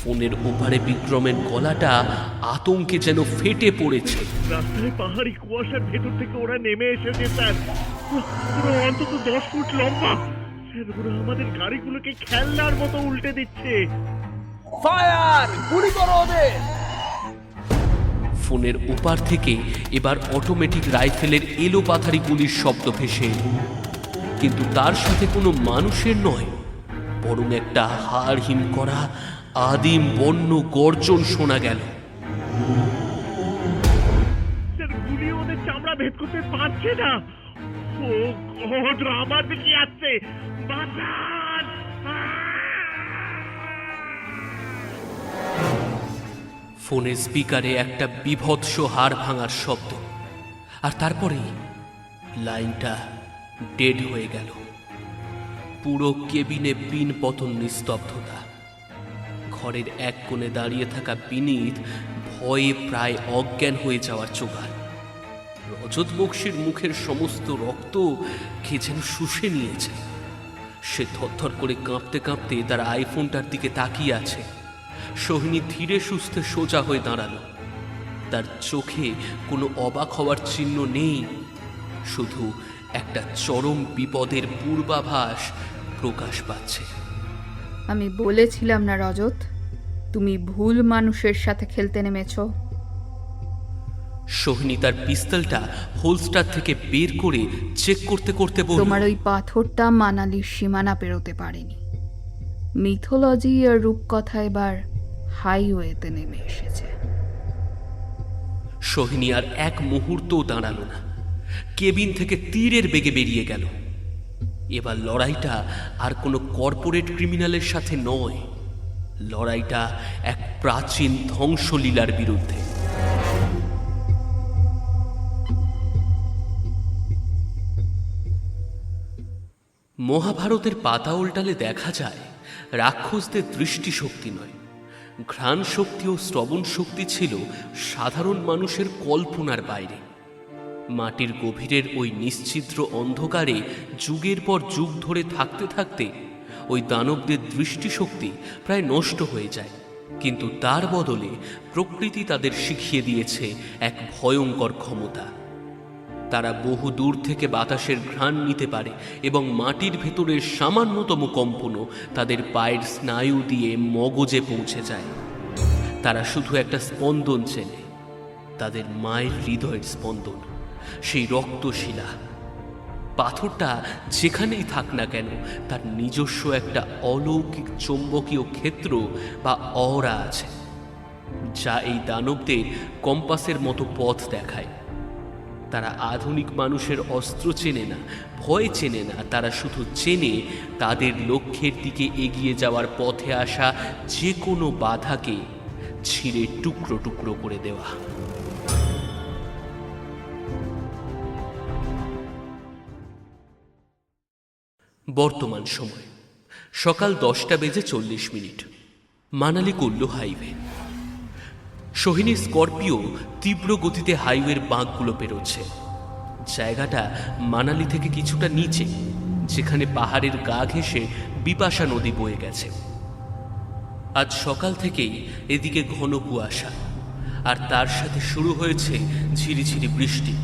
Speaker 4: ফোনের ওপারে বিক্রমের গলাটা আতঙ্কে যেন ফেটে পড়েছে।
Speaker 9: রাস্তায় পাহাড়ি কুয়াশার ভেতর থেকে ওরা নেমে এসেছে স্যার। পুরো অন্তত 10 ফুট লম্বা। স্যার, ওরা আমাদের গাড়িগুলোকে খেলনার মতো উল্টে দিচ্ছে।
Speaker 4: ফোনের ওপার থেকে এবার অটোমেটিক রাইফেলের এলোপাথারি গুলির শব্দ ভেসে এলো, কিন্তু তার সাথে কোনো মানুষের নয়, বরং একটা হাড় হিম করা আদিম বন্য গর্জন শোনা গেল।
Speaker 9: স্যার, গুলি ওদের চামড়া ভেদ করতে পারছে না। ও গড, আমার দিকে আসছে। বাঁচান!
Speaker 4: ফোনের স্পিকারে একটা বিভৎস হাড় ভাঙার শব্দ, আর তারপরেই লাইনটা ডেড হয়ে গেল। পুরো কেবিনে পিন পতন নিস্তব্ধতা। ঘরের এক কোণে দাঁড়িয়ে থাকা বিনীত ভয়ে প্রায় অজ্ঞান হয়ে যাওয়ার জোগাড়। রজত বক্সির মুখের সমস্ত রক্ত কে যেন শুষে নিয়েছে। সে থরথর করে কাঁপতে কাঁপতে তার আইফোনটার দিকে তাকিয়ে আছে। সোহিনী ধীরে সুস্থে সোজা হয়ে দাঁড়ালো। তার চোখে কোনো অবাক হওয়ার চিহ্ন নেই, শুধু একটা চরম বিপদের পূর্বাভাস প্রকাশ পাচ্ছে।
Speaker 2: আমি বলেছিলাম না রজত, তুমি ভুল মানুষের সাথে খেলতে নেমেছো।
Speaker 4: সোহিনী তার পিস্তলটা হোলস্টার থেকে বের করে চেক করতে করতে বলল,
Speaker 2: তোমার ওই পাথরটা মানালির সীমানা পেরোতে পারেনি। মিথোলজি আর রূপকথা এবার হাইওয়েতে নেমে এসেছে।
Speaker 4: সোহিনী আর এক মুহূর্তও দাঁড়ালো না, কেবিন থেকে তীরের বেগে বেরিয়ে গেল। এবার লড়াইটা আর কোনো কর্পোরেট ক্রিমিনালের সাথে নয়, লড়াইটা এক প্রাচীন ধ্বংসলীলার বিরুদ্ধে। মহাভারতের পাতা উল্টালে দেখা যায় রাক্ষসদের দৃষ্টিশক্তি নয়, ঘ্রাণ শক্তি ও শ্রবণ শক্তি ছিল সাধারণ মানুষের কল্পনার বাইরে। মাটির গভীরের ওই নিশ্ছিদ্র অন্ধকারে যুগের পর যুগ ধরে থাকতে থাকতে ওই দানবদের দৃষ্টিশক্তি প্রায় নষ্ট হয়ে যায়, কিন্তু তার বদলে প্রকৃতি তাদের শিখিয়ে দিয়েছে এক ভয়ঙ্কর ক্ষমতা। তারা বহু দূর থেকে বাতাসের ঘ্রাণ নিতে পারে এবং মাটির ভেতরের সামান্যতম কম্পনও তাদের পায়ের স্নায়ু দিয়ে মগজে পৌঁছে যায়। তারা শুধু একটা স্পন্দন চেনে, তাদের মায়ের হৃদয়ের স্পন্দন, সেই রক্তশিলা। পাথরটা যেখানেই থাক না কেন, তার নিজস্ব একটা অলৌকিক চৌম্বকীয় ক্ষেত্র বা অরা আছে, যা এই দানবদের কম্পাসের মতো পথ দেখায়। তারা আধুনিক মানুষের অস্ত্র চেনে না, ভয় চেনে না, তারা শুধু চেনে তাদের লক্ষ্যের দিকে এগিয়ে যাওয়ার পথে আসা যে কোনো বাধাকে ছিঁড়ে টুকরো টুকরো করে দেওয়া। বর্তমান সময় সকাল 10:40। মানালি কুল্লু হাইওয়ে। সোহিনী স্করপিও তীব্র গতিতে হাইওয়ের বাঁকগুলো পেরোচ্ছে। জায়গাটা মানালি থেকে কিছুটা নিচে, যেখানে পাহাড়ের গা ঘেঁষে বিপাশা নদী বয়ে গেছে। আজ সকাল থেকেই এদিকে ঘন কুয়াশা, আর তার সাথে শুরু হয়েছে ঝিরিঝিরি বৃষ্টি।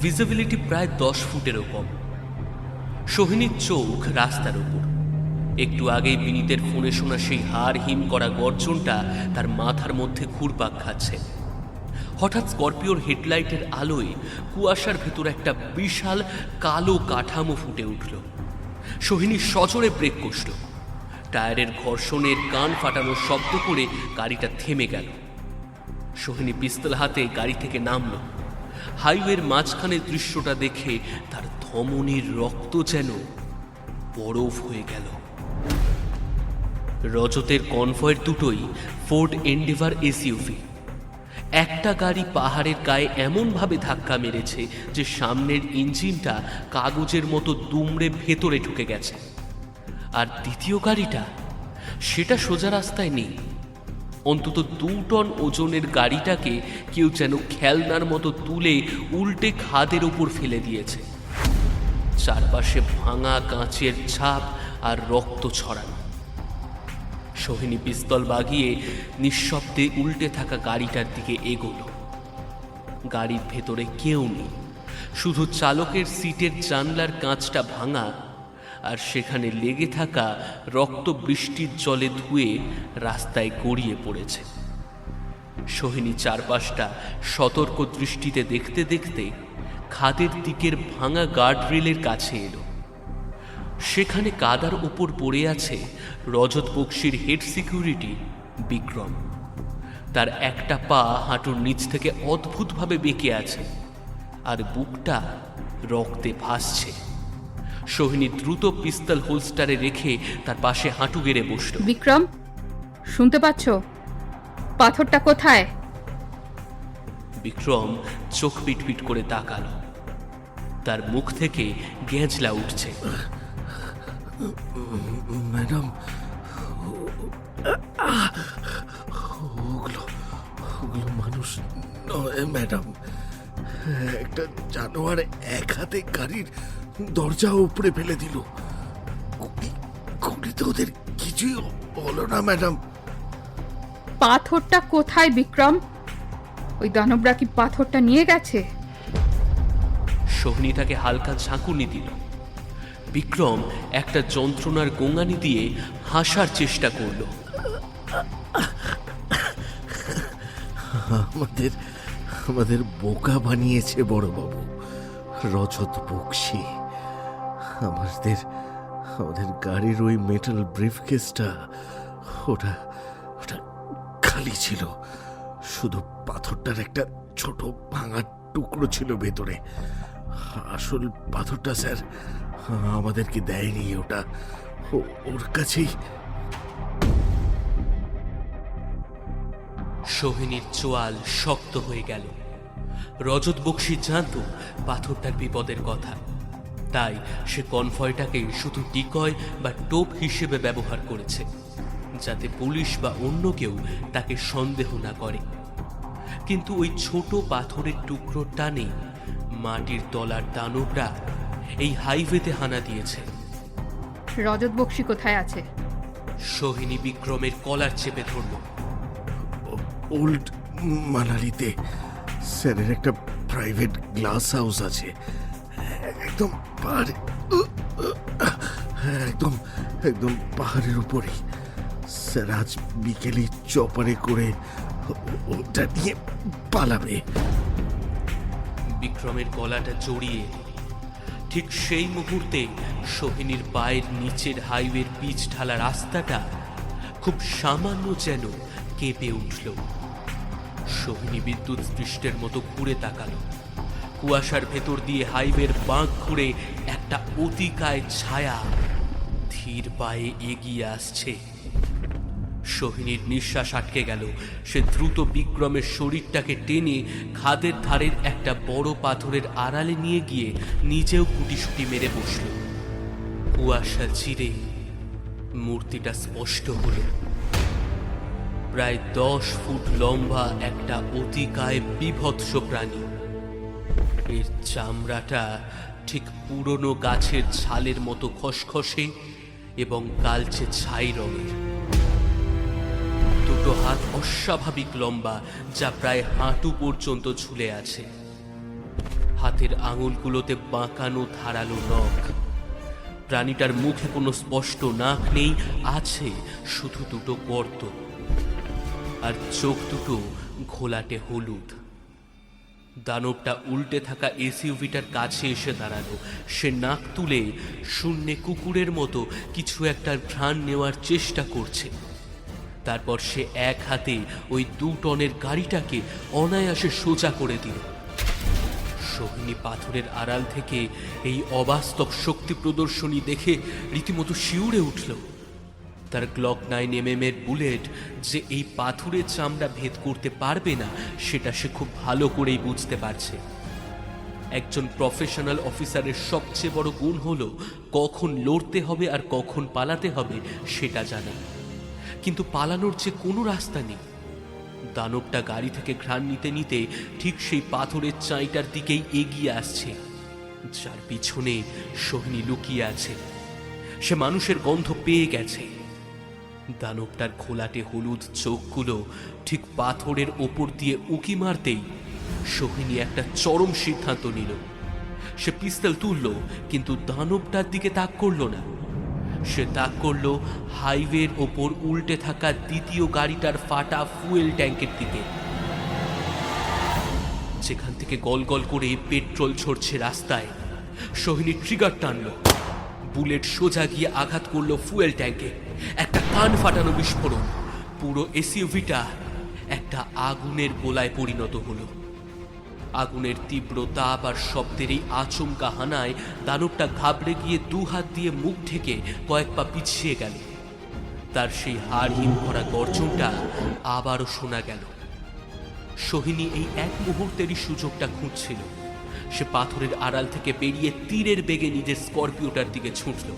Speaker 4: ভিজিবিলিটি প্রায় 10 ফুটেরও কম। সোহিনীর চোখ রাস্তার উপর। একটু আগেই বিনীতের ফোনে শোনা সেই হাড় হিম করা গর্জনটা তার মাথার মধ্যে ঘুরপাক খাচ্ছে। হঠাৎ স্করপিওর হেডলাইটের আলোয় কুয়াশার ভেতর একটা বিশাল কালো কাঠামো ফুটে উঠল। সোহিনী সজোরে ব্রেক কষল। টায়ারের ঘর্ষণের কান ফাটানোর শব্দ করে গাড়িটা থেমে গেল। সোহিনী পিস্তল হাতে গাড়ি থেকে নামল। হাইওয়ের মাঝখানে দৃশ্যটা দেখে তার ধমনীর রক্ত যেন বরফ হয়ে গেল। রজতের কনভয়ের দুটোই ফোর্ড এন্ডেভার এসইউভি। একটা গাড়ি পাহাড়ের গায়ে এমনভাবে ধাক্কা মেরেছে যে সামনের ইঞ্জিনটা কাগজের মতো দুমড়ে ভেতরে ঢুকে গেছে, আর দ্বিতীয় গাড়িটা সেটা সোজা রাস্তায় নেই। অন্তত 2 টন ওজনের গাড়িটাকে কেউ যেন খেলনার মতো তুলে উল্টে খাদের ওপর ফেলে দিয়েছে। চারপাশে ভাঙা কাঁচের ছাপ আর রক্ত ছড়ানো। সোহিনী পিস্তল বাগিয়ে নিঃশব্দে উল্টে থাকা গাড়িটার দিকে এগোলো। গাড়ির ভেতরে কেউ নেই, শুধু চালকের সিটের জানলার কাঁচটা ভাঙা, আর সেখানে লেগে থাকা রক্ত বৃষ্টির জলে ধুয়ে রাস্তায় গড়িয়ে পড়েছে। সোহিনী চারপাশটা সতর্ক দৃষ্টিতে দেখতে দেখতে খাদের দিকের ভাঙা গার্ডরেলের কাছে এলো। সেখানে কাদার উপর পড়ে আছে রজত বক্সির হেড সিকিউরিটি বিক্রম। তার একটা পা হাঁটুর নিচ থেকে অদ্ভুতভাবে বেঁকে আছে, আর বুকটা রক্তে ভাসছে। সোহিনী দ্রুত পিস্তল হোলস্টারে রেখে তার পাশে হাঁটু গেড়ে বসল।
Speaker 2: বিক্রম, শুনতে পাচ্ছ? পাথরটা কোথায়?
Speaker 4: বিক্রম চোখ পিটপিট করে তাকালো। তার মুখ থেকে গেঁজলা উঠছে।
Speaker 5: ম্যাডাম, ওগুলো মানুষ নয় ম্যাডাম। একটা জানোয়ার এক হাতে গাড়ির দরজা উপরে ফেলে দিল। গুলিতে ওদের কিছুই হলো না ম্যাডাম।
Speaker 2: পাথরটা কোথায় বিক্রম? ওই দানবরা কি পাথরটা নিয়ে গেছে?
Speaker 4: সোহিনী তাকে হালকা ঝাঁকুনি দিল। বিক্রম একটা যন্ত্রণার গোঙানি দিয়ে হাসার চেষ্টা করল।
Speaker 5: আমাদের বোকা বানিয়েছে বড়বাবু রজত বক্সি। আমাদের গাড়ির ওই মেটাল ব্রিফকেসটা ওটা খালি ছিল, শুধু পাথরটার একটা ছোট ভাঙা টুকরো ছিল ভেতরে। আসল পাথরটা স্যার আমাদেরকে দেয়নি, ওটা ওর কাছেই।
Speaker 4: সোহিনীর চোয়াল শক্ত হয়ে গেল। রজত বক্সি জানত পাথরটার বিপদের কথা, তাই সে কনভয়টাকে শুধু ডিকয় বা টোপ হিসেবে ব্যবহার করেছে, যাতে পুলিশ বা অন্য কেউ তাকে সন্দেহ না করে। কিন্তু ওই ছোট পাথরের টুকরোর টানে মাটির তলার দানবরা এই হাইওয়েতে হানা দিয়েছে।
Speaker 2: রজত বক্সি কোথায় আছে?
Speaker 4: সোহিনী বিক্রমের কলার চেপে ধরল।
Speaker 5: ওল্ড মানালিতে স্যারের একটা প্রাইভেট গ্লাস হাউস আছে, একদম পাহাড়ে, একদম পাহাড়ের উপরেই। স্যার আজ বিকেলে চপারে করে ওটা নিয়ে পালাবে।
Speaker 4: বিক্রমের গলাটা জড়িয়ে ঠিক সেই মুহূর্তে সোহিনীর পায়ের নিচের হাইওয়ের পিচ ঢালা রাস্তাটা খুব সামান্য যেন কেঁপে উঠল। সোহিনী বিদ্যুৎ স্পৃষ্টের মতো ঘুরে তাকালো। কুয়াশার ভেতর দিয়ে হাইওয়ের বাঁক ঘুরে একটা অতিকায় ছায়া ধীর পায়ে এগিয়ে আসছে। সোহিনীর নিঃশ্বাস আটকে গেল। সে দ্রুত বিক্রমের শরীরটাকে টেনে খাদের ধারের একটা বড় পাথরের আড়ালে নিয়ে গিয়ে নিজেও গুটিসুটি মেরে বসল। কুয়াশা চিরে মূর্তিটা স্পষ্ট হল। প্রায় 10 ফুট লম্বা একটা অতিকায় বীভৎস প্রাণী। এর চামড়াটা ঠিক পুরনো গাছের ছালের মতো খসখসে এবং কালচে ছাই রঙের। দুটো হাত অস্বাভাবিক লম্বা, যা প্রায় হাঁটু পর্যন্ত ঝুলে আছে। হাতের আঙুলগুলোতে বাঁকানো ধারালো নখ। প্রাণীটার মুখে কোনো স্পষ্ট নাক নেই, আছে শুধু দুটো গর্ত, আর চোখ দুটো ঘোলাটে হলুদ। দানবটা উল্টে থাকা এসইউভিটার কাছে এসে দাঁড়ালো। সে নাক তুলে শূন্যে কুকুরের মতো কিছু একটা ঘ্রাণ নেওয়ার চেষ্টা করছে। তারপর সে এক হাতে ওই 2 টনের গাড়িটাকে অনায়াসে সোজা করে দিল। সোহিনী পাথরের আড়াল থেকে এই অবাস্তব শক্তি প্রদর্শনী দেখে রীতিমতো শিউরে উঠল। তার গ্লক 9mm এর বুলেট যে এই পাথুরের চামড়া ভেদ করতে পারবে না সেটা সে খুব ভালো করেই বুঝতে পারছে। একজন প্রফেশনাল অফিসারের সবচেয়ে বড় গুণ হলো কখন লড়তে হবে আর কখন পালাতে হবে সেটা জানা, কিন্তু পালানোর যে কোনো রাস্তা নেই। দানবটা গাড়ি থেকে ঘ্রাণ নিতে নিতে ঠিক সেই পাথরের চাঁইটার দিকেই এগিয়ে আসছে, যার পিছনে সোহিনী লুকিয়ে আছে। সে মানুষের গন্ধ পেয়ে গেছে। দানবটার ঘোলাটে হলুদ চোখগুলো ঠিক পাথরের ওপর দিয়ে উকি মারতেই সোহিনী একটা চরম সিদ্ধান্ত নিল। সে পিস্তল তুলল, কিন্তু দানবটার দিকে তাক করল না। সে তাক করল হাইওয়ের ওপর উল্টে থাকা দ্বিতীয় গাড়িটার ফাটা ফুয়েল ট্যাঙ্কের দিকে, যেখান থেকে গল গল করে পেট্রোল ঝরছে রাস্তায়। সোহিনী ট্রিগার টানল, বুলেট সোজা গিয়ে আঘাত করলো ফুয়েল ট্যাঙ্কে। একটা কান ফাটানো বিস্ফোরণ, পুরো এসইউভিটা একটা আগুনের গোলায় পরিণত হলো। আগুনের তীব্র তাপ আর শব্দের এই আচমকা হানায় দানবটা ঘাবড়ে গিয়ে 2 হাত দিয়ে মুখ ঢেকে কয়েক পা পিছিয়ে গেল। তার সেই হাড় হিম ভরা গর্জনটা আবারও শোনা গেল। সোহিনী এই এক মুহূর্তেরই সুযোগটা খুঁজছিল। সে পাথরের আড়াল থেকে বেরিয়ে তীরের বেগে নিজের স্করপিওটার দিকে ছুটল।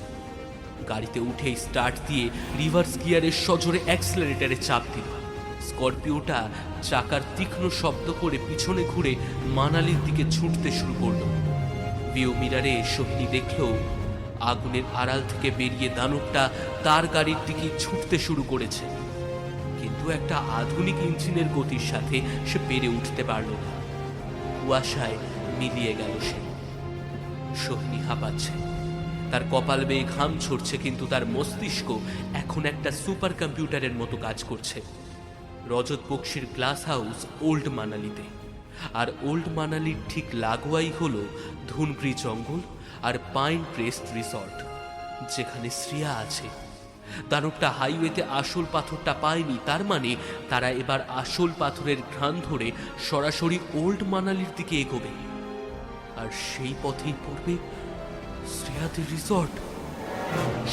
Speaker 4: গাড়িতে উঠেই স্টার্ট দিয়ে রিভার্স গিয়ারের সজোরে অ্যাক্সেলারেটরে চাপ দিল। স্করপিওটা চাকার তীক্ষ্ণ শব্দ করে পিছনে ঘুরে মানালির দিকে ছুটতে শুরু করল। ভিউ মিরারে সোহিনী দেখল আগুনের আড়াল থেকে বেরিয়ে দানবটা তার গাড়ির দিকে ছুটতে শুরু করেছে, কিন্তু একটা আধুনিক ইঞ্জিনের গতির সাথে সে পেরে উঠতে পারল না। কুয়াশায় মিলিয়ে গেল সে। সোহিনী হাঁপাচ্ছে, তার কপাল বেয়ে ঘাম ঝরছে, কিন্তু তার মস্তিষ্ক এখন একটা সুপার কম্পিউটারের মতো কাজ করছে। রজত বক্সির গ্লাস হাউস ওল্ড মানালিতে, আর ওল্ড মানালির ঠিক লাগোয়াই হলো ধুনগ্রি জঙ্গল আর পাইন ক্রেস্ট রিসর্ট, যেখানে শ্রিয়া আছে। দানবটা হাইওয়েতে আসল পাথরটা পায়নি, তার মানে তারা এবার আসল পাথরের ঘ্রাণ ধরে সরাসরি ওল্ড মানালির দিকে এগোবে, আর সেই পথেই পড়বে শ্রেয়াদের রিসর্ট।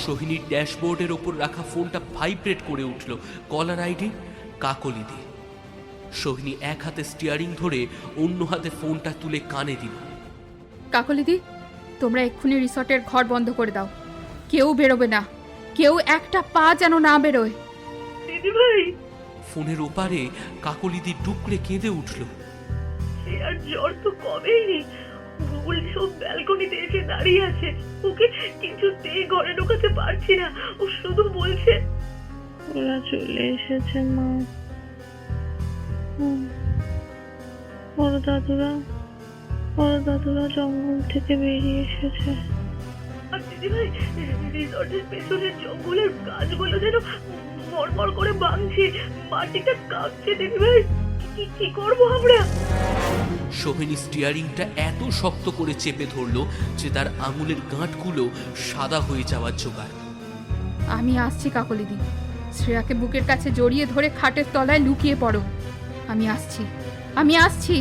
Speaker 4: সোহিনীর ড্যাশবোর্ডের ওপর রাখা ফোনটা ভাইব্রেট করে উঠল। Caller ID কাকলিদি। সোহিনী এক হাতে স্টিয়ারিং ধরে অন্য হাতে ফোনটা তুলে কানে দিল।
Speaker 2: কাকলিদি, তোমরা এক্ষুনি রিসর্টের ঘর বন্ধ করে দাও। কেউ বেরোবে না, কেউ একটা পা যেন না বেরোয়।
Speaker 1: দিদিভাই,
Speaker 4: ফোনের ওপারে কাকলিদি ডুকরে কেঁদে উঠল।
Speaker 1: সে আর জ্বর তো কমেইনি। ভুল সব ব্যালকনিতে এসে দাঁড়িয়ে আছে, ওকে কিছুতেই ঘরে ঢোকাতে পারছি না। ও শুধু বলছে
Speaker 3: ওরা চলে এসেছে মা। বড় দাদুরা জঙ্গল থেকে বেরিয়ে এসেছে।
Speaker 1: আর দিদিভাই, রিসর্টের পেছনের জঙ্গলের গাছগুলো যেন মরমর করে ভাঙছে, মাটিটা কাঁপছে। দিদিভাই, কি করবো আমরা?
Speaker 4: সোহিনী স্টিয়ারিংটা এত শক্ত করে চেপে ধরল যে তার আঙুলের গাঁটগুলো সাদা হয়ে যাওয়ার জোগাড়।
Speaker 2: আমি আসছি কাকলিদি। শ্রেয়াকে বুকের কাছে জড়িয়ে ধরে খাটের তলায় লুকিয়ে পড়ো। আমি আসছি।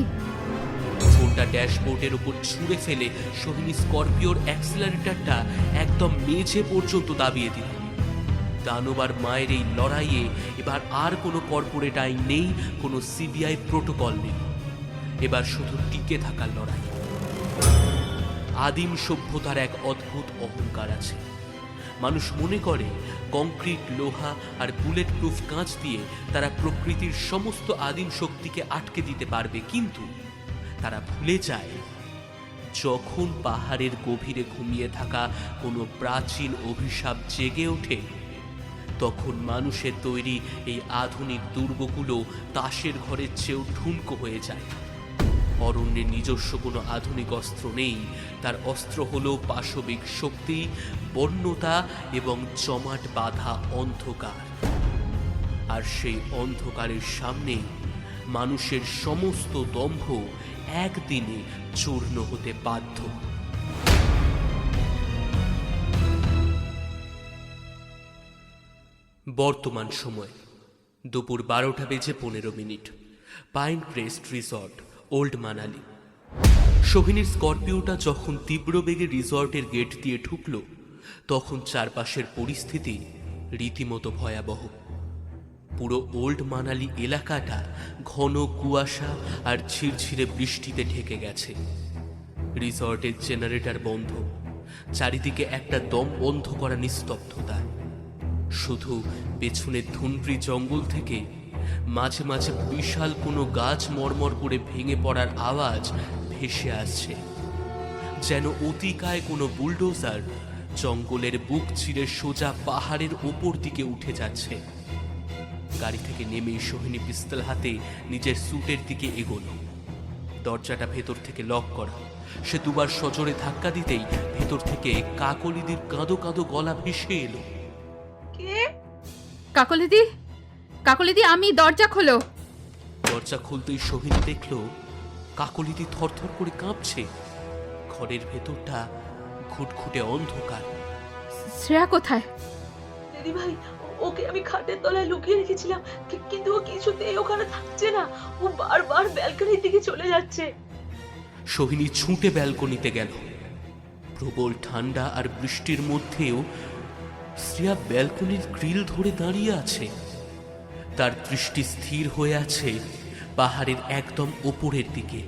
Speaker 4: ফোনটা ড্যাশবোর্ডের উপর ছুঁড়ে ফেলে সোহিনী স্করপিওর অ্যাক্সিলারেটরটা একদম মেঝে পর্যন্ত দাবিয়ে দিল। দানব আর মায়ের এই লড়াইয়ে এবার আর কোনো কর্পোরেট আইন নেই, কোনো সিবিআই প্রোটোকল নেই। এবার শুধু টিকে থাকার লড়াই। আদিম সভ্যতার এক অদ্ভুত অহংকার আছে। মানুষ মনে করে কংক্রিট, লোহা আর বুলেট প্রুফ কাঁচ দিয়ে তারা প্রকৃতির সমস্ত আদিম শক্তিকে আটকে দিতে পারবে, কিন্তু তারা ভুলে যায় যখন পাহাড়ের গভীরে ঘুমিয়ে থাকা কোনো প্রাচীন অভিশাপ জেগে ওঠে, তখন মানুষের তৈরি এই আধুনিক দুর্গগুলো তাসের ঘরের চেয়েও ঠুনকো হয়ে যায়। অরণ্যের নিজস্ব কোনো আধুনিক অস্ত্র নেই, তার অস্ত্র হলো পাশবিক শক্তি, বন্যতা এবং জমাট বাঁধা অন্ধকার। আর সেই অন্ধকারের সামনে মানুষের সমস্ত দম্ভ একদিনে চূর্ণ হতে বাধ্য। বর্তমান সময় দুপুর 12:15। Pine crest resort, old Manali. সোহিনীর স্করপিওটা যখন তীব্র বেগে রিসর্টের গেট দিয়ে ঢুকল, তখন চারপাশের পরিস্থিতি রীতিমতো ভয়াবহ। পুরো ওল্ড মানালি এলাকাটা ঘন কুয়াশা আর ঝিরঝিরে বৃষ্টিতে ঢেকে গেছে। রিসর্টের জেনারেটর বন্ধ, চারিদিকে একটা দম বন্ধ করা নিস্তব্ধতা। শুধু পেছনের ধুনপ্রি জঙ্গল থেকে মাঝে মাঝে বিশাল কোনো গাছ মরমর করে ভেঙে পড়ার আওয়াজ ভেসে আসছে, যেন অতিকায় কোনো বুলডোজার জঙ্গলের বুক চিরে সোজা পাহাড়ের ওপর দিকে উঠে যাচ্ছে। গাড়ি থেকে নেমে সোহিনী পিস্তল হাতে নিজের স্যুটের দিকে এগোলো। দরজাটা ভেতর থেকে লক করা। সে দুবার সজোরে ধাক্কা দিতেই ভেতর থেকে কাকলিদির কাঁদো কাঁদো গলা ভেসে এলো।
Speaker 1: কে?
Speaker 2: কাকলিদি, কাকলিদি, আমি, দরজা খোলো।
Speaker 4: দরজা খুলতেই সোহিনী দেখল কাকলিদি থরথর করে কাঁপছে। ঘরের ভেতরটা ঘুটঘুটে অন্ধকার।
Speaker 2: শ্রেয়া কোথায়?
Speaker 1: দিদি ভাই, ওকে আমি খাটের তলায় লুকিয়ে রেখেছিলাম, কিন্তু ও কিছুতেই ওখানে থাকছে না। ও বারবার ব্যালকনির দিকে চলে যাচ্ছে।
Speaker 4: সোহিনী ছুটে ব্যালকনিতে গেল। প্রবল ঠান্ডা আর বৃষ্টির মধ্যেও শ্রেয়া ব্যালকনির গ্রিল ধরে দাঁড়িয়ে আছে। তার দৃষ্টি স্থির হয়ে আছে পাহাড়ের একদম ওপরের দিকে,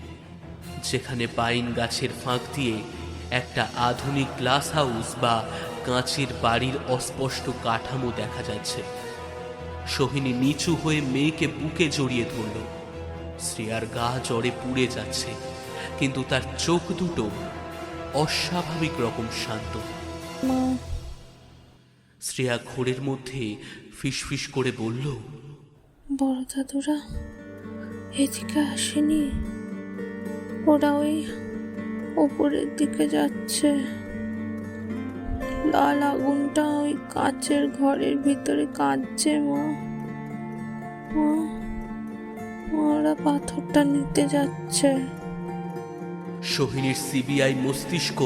Speaker 4: যেখানে পাইন গাছের ফাঁক দিয়ে একটা আধুনিক গ্লাস হাউস বা কাঁচের বাড়ির অস্পষ্ট কাঠামো দেখা যাচ্ছে। সোহিনী নিচু হয়ে মেয়েকে বুকে জড়িয়ে ধরল। শ্রেয়ার গা জ্বরে পুড়ে যাচ্ছে, কিন্তু তার চোখ দুটো অস্বাভাবিক রকম শান্ত।
Speaker 3: মা,
Speaker 4: শ্রেয়া ঘোরের মধ্যে ফিসফিস করে বলল,
Speaker 3: বড় দাদুরা এদিকে আসেনি? ওরা ওই উপরের দিকে যাচ্ছে। লাল আগুনটা ওই কাচের ঘরের ভিতরে কাঁদছে। মা, মা, ওরা পাথরটা নিতে যাচ্ছে।
Speaker 4: সোহিনীর সিবিআই মস্তিষ্ক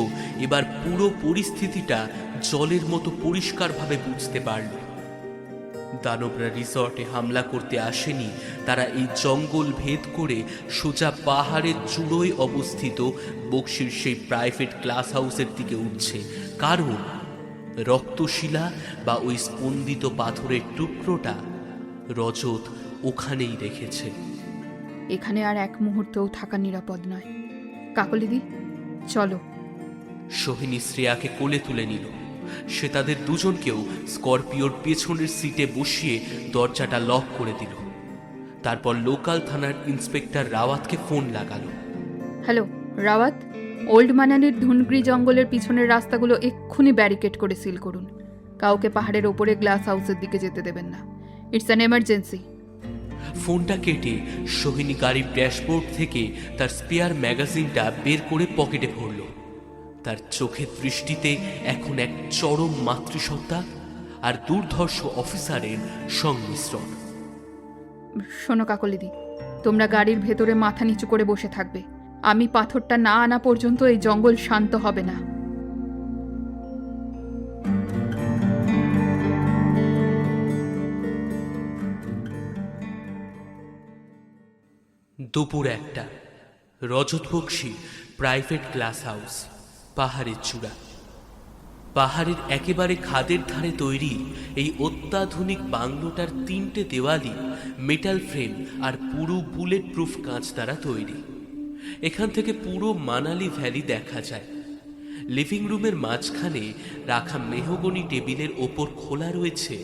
Speaker 4: এবার পুরো পরিস্থিতিটা জলের মতো পরিষ্কারভাবে বুঝতে পারল। দানবরা রিসর্টে হামলা করতে আসেনি, তারা এই জঙ্গল ভেদ করে সোজা পাহাড়ের চূড়োয় অবস্থিত বক্সির সেই প্রাইভেট ক্লাস হাউসের দিকে উঠছে। কারণ রক্তশিলা বা ওই স্পন্দিত পাথরের টুকরোটা রজত ওখানেই রেখেছে।
Speaker 2: এখানে আর এক মুহূর্তও থাকা নিরাপদ নয়। কাকলিদি, চলো।
Speaker 4: সোহিনী শ্রেয়াকে কোলে তুলে নিল। সে তাদের দুজনকেও স্করপিওর পেছনের সিটে বসিয়ে দরজাটা লক করে দিল। তারপর লোকাল থানার ইন্সপেক্টর রাওয়াতকে ফোন লাগালো।
Speaker 2: হ্যালো রাওয়াত, ওল্ড মানালির ধুনগ্রি জঙ্গলের পিছনের রাস্তাগুলো এক্ষুনি ব্যারিকেড করে সিল করুন। কাউকে পাহাড়ের ওপরে গ্লাস হাউসের দিকে যেতে দেবেন না। It's an emergency.
Speaker 4: ফোনটা কেটে সোহিনী গাড়ির ড্যাশবোর্ড থেকে তার স্পেয়ার ম্যাগাজিনটা বের করে পকেটে ভরল। তার চোখের দৃষ্টিতে এখন এক চরম মাতৃসত্তা আর দুর্ধর্ষ অফিসারের সংমিশ্রণ।
Speaker 2: শোনো কাকলিদি, তোমরা গাড়ির ভেতরে মাথা নিচু করে বসে থাকবে। আমি পাথরটা না আনা পর্যন্ত এই জঙ্গল শান্ত হবে না।
Speaker 4: দুপুর 1টা, রজত বক্সি প্রাইভেট ক্লাস হাউস, পাহাড়ের চূড়া। পাহাড়ের একেবারে খাদের ধারে তৈরি এই অত্যাধুনিক বাংলোটার 3টে দেওয়ালি মেটাল ফ্রেম আর পুরো বুলেট প্রুফ কাঁচ দ্বারা তৈরি। এখান থেকে পুরো মানালি ভ্যালি দেখা যায়। লিভিং রুমের মাঝখানে রাখা মেহগনি টেবিলের ওপর খোলা রয়েছে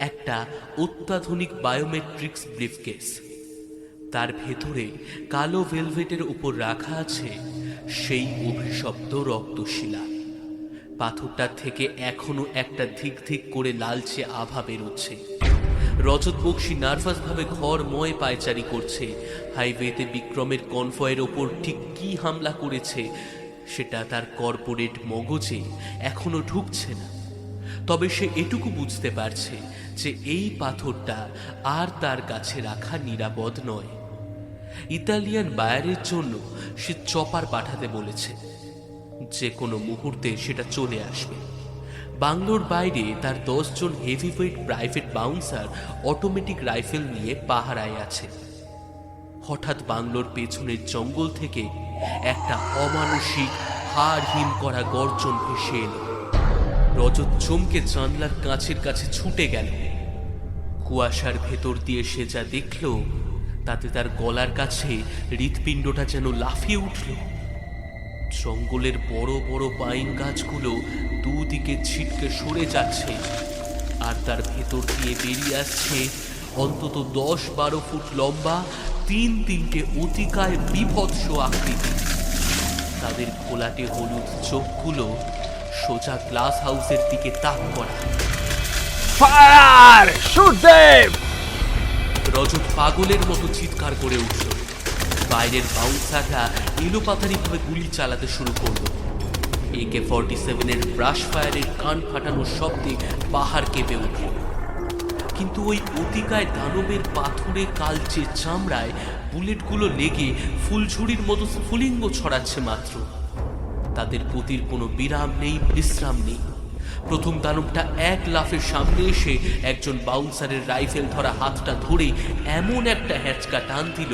Speaker 4: একটা অত্যাধুনিক বায়োমেট্রিক্স ব্রিফকেস। তার ভেতরে কালো ভেলভেটের উপর রাখা আছে সেই অভিশপ্ত রক্তশিলা। পাথরটার থেকে এখনো একটা ধিক ধিক করে লালচে আভা বেরোচ্ছে। রজত বক্সি নার্ভাসভাবে ঘরময় পায়চারি করছে। হাইওয়েতে বিক্রমের কনভয়ের ওপর ঠিক কি হামলা করেছে সেটা তার কর্পোরেট মগজে এখনো ঢুকছে না। তবে সে এটুকু বুঝতে পারছে যে এই পাথরটা আর তার কাছে রাখা নিরাপদ নয়। ইতালিয়ান বায়ারের জন্য সে চপার পাঠাতে বলেছে। যে কোনো মুহূর্তে সেটা চলে আসবে। বাংলোর বাইরে তার 10 জন heavyweight private bouncer automatic rifle নিয়ে পাহারায় আছে। হঠাৎ বাংলোর পেছনের জঙ্গল থেকে একটা অমানসিক হাড় হিম করা গর্জন ভেসে এলো। রজত চমকে জানলার কাছের কাছে ছুটে গেল। কুয়াশার ভেতর দিয়ে সে যা দেখল তাতে তার গলার কাছে হৃৎপিণ্ডটা যেন লাফিয়ে উঠল। জঙ্গলের বড় বড় পাইন গাছগুলো দুদিকে ছিটকে সরে যাচ্ছে, আর তার ভেতর দিয়ে বেরিয়ে আসছে অন্তত 10-12 ফুট লম্বা 3-3টে অতিকায় বিভৎস আকৃতি। তাদের ঘোলাটে হলুদ চোখগুলো সোজা গ্লাস হাউসের দিকে তাক করা। রজত পাগলের মতো চিৎকার করে উঠল। বাইরের বাউন্সাররা এলোপাতাড়িভাবে গুলি চালাতে শুরু করল। AK-47 ব্রাশ ফায়ারের কান ফাটানোর শব্দে পাহাড় কেঁপে উঠল। কিন্তু ওই অতিকায় দানবের পাথুরে কালচে চামড়ায় বুলেটগুলো লেগে ফুলঝুরির মতো স্ফুলিঙ্গ ছড়াচ্ছে মাত্র। তাদের গতির কোনো বিরাম নেই, বিশ্রাম নেই। প্রথম দানবটা এক লাফের সামনে এসে একজন বাউন্সারের রাইফেল ধরা হাতটা ধরে এমন একটা হ্যাচকা টান দিল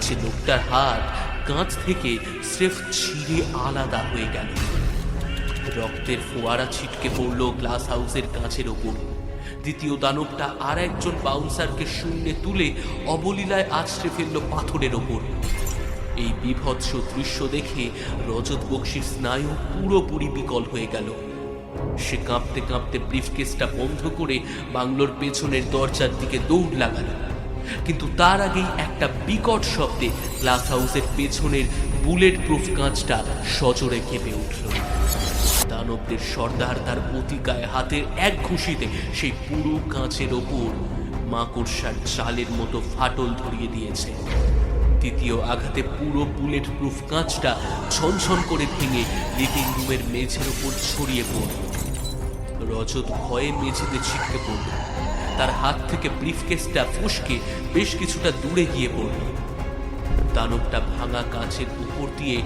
Speaker 4: যে লোকটার হাত কাঁচ থেকে স্রেফ ছিঁড়ে আলাদা হয়ে গেল। রক্তের ফোয়ারা ছিটকে পড়ল গ্লাস হাউসের কাঁচের ওপর। দ্বিতীয় দানবটা আর একজন বাউন্সারকে শূন্যে তুলে অবলীলায় আছড়ে ফেলল পাথরের ওপর। এই বিভৎস দৃশ্য দেখে রজত বক্সির স্নায়ু পুরোপুরি বিকল হয়ে গেল। সে কাঁপতে কাঁপতে ব্রিফকেসটা বন্ধ করে বাংলোর পেছনের দরজার দিকে দৌড় লাগাল। কিন্তু তার আগেই একটা বিকট শব্দে গ্লাস হাউসের পেছনের বুলেট প্রুফ কাঁচটা সজোরে কেঁপে উঠল। দানবদের সর্দার তার অতিকায় হাতের এক ঘুষিতে সেই পুরো কাঁচের ওপর মাকড়সার জালের মতো ফাটল ধরিয়ে দিয়েছে। তৃতীয় আঘাতে পুরো বুলেট প্রুফ কাঁচটা ছনছন করে ভেঙে লিভিং রুমের মেঝের ওপর ছড়িয়ে পড়ল। রজত ভয়ে মেঝেতে ছিটকে পড়ল। তার হাত থেকে ব্রিফকেসটা ফসকে বেশ কিছুটা দূরে গিয়ে পড়ল। দানবটা ভাঙা কাঁচের উপর দিয়ে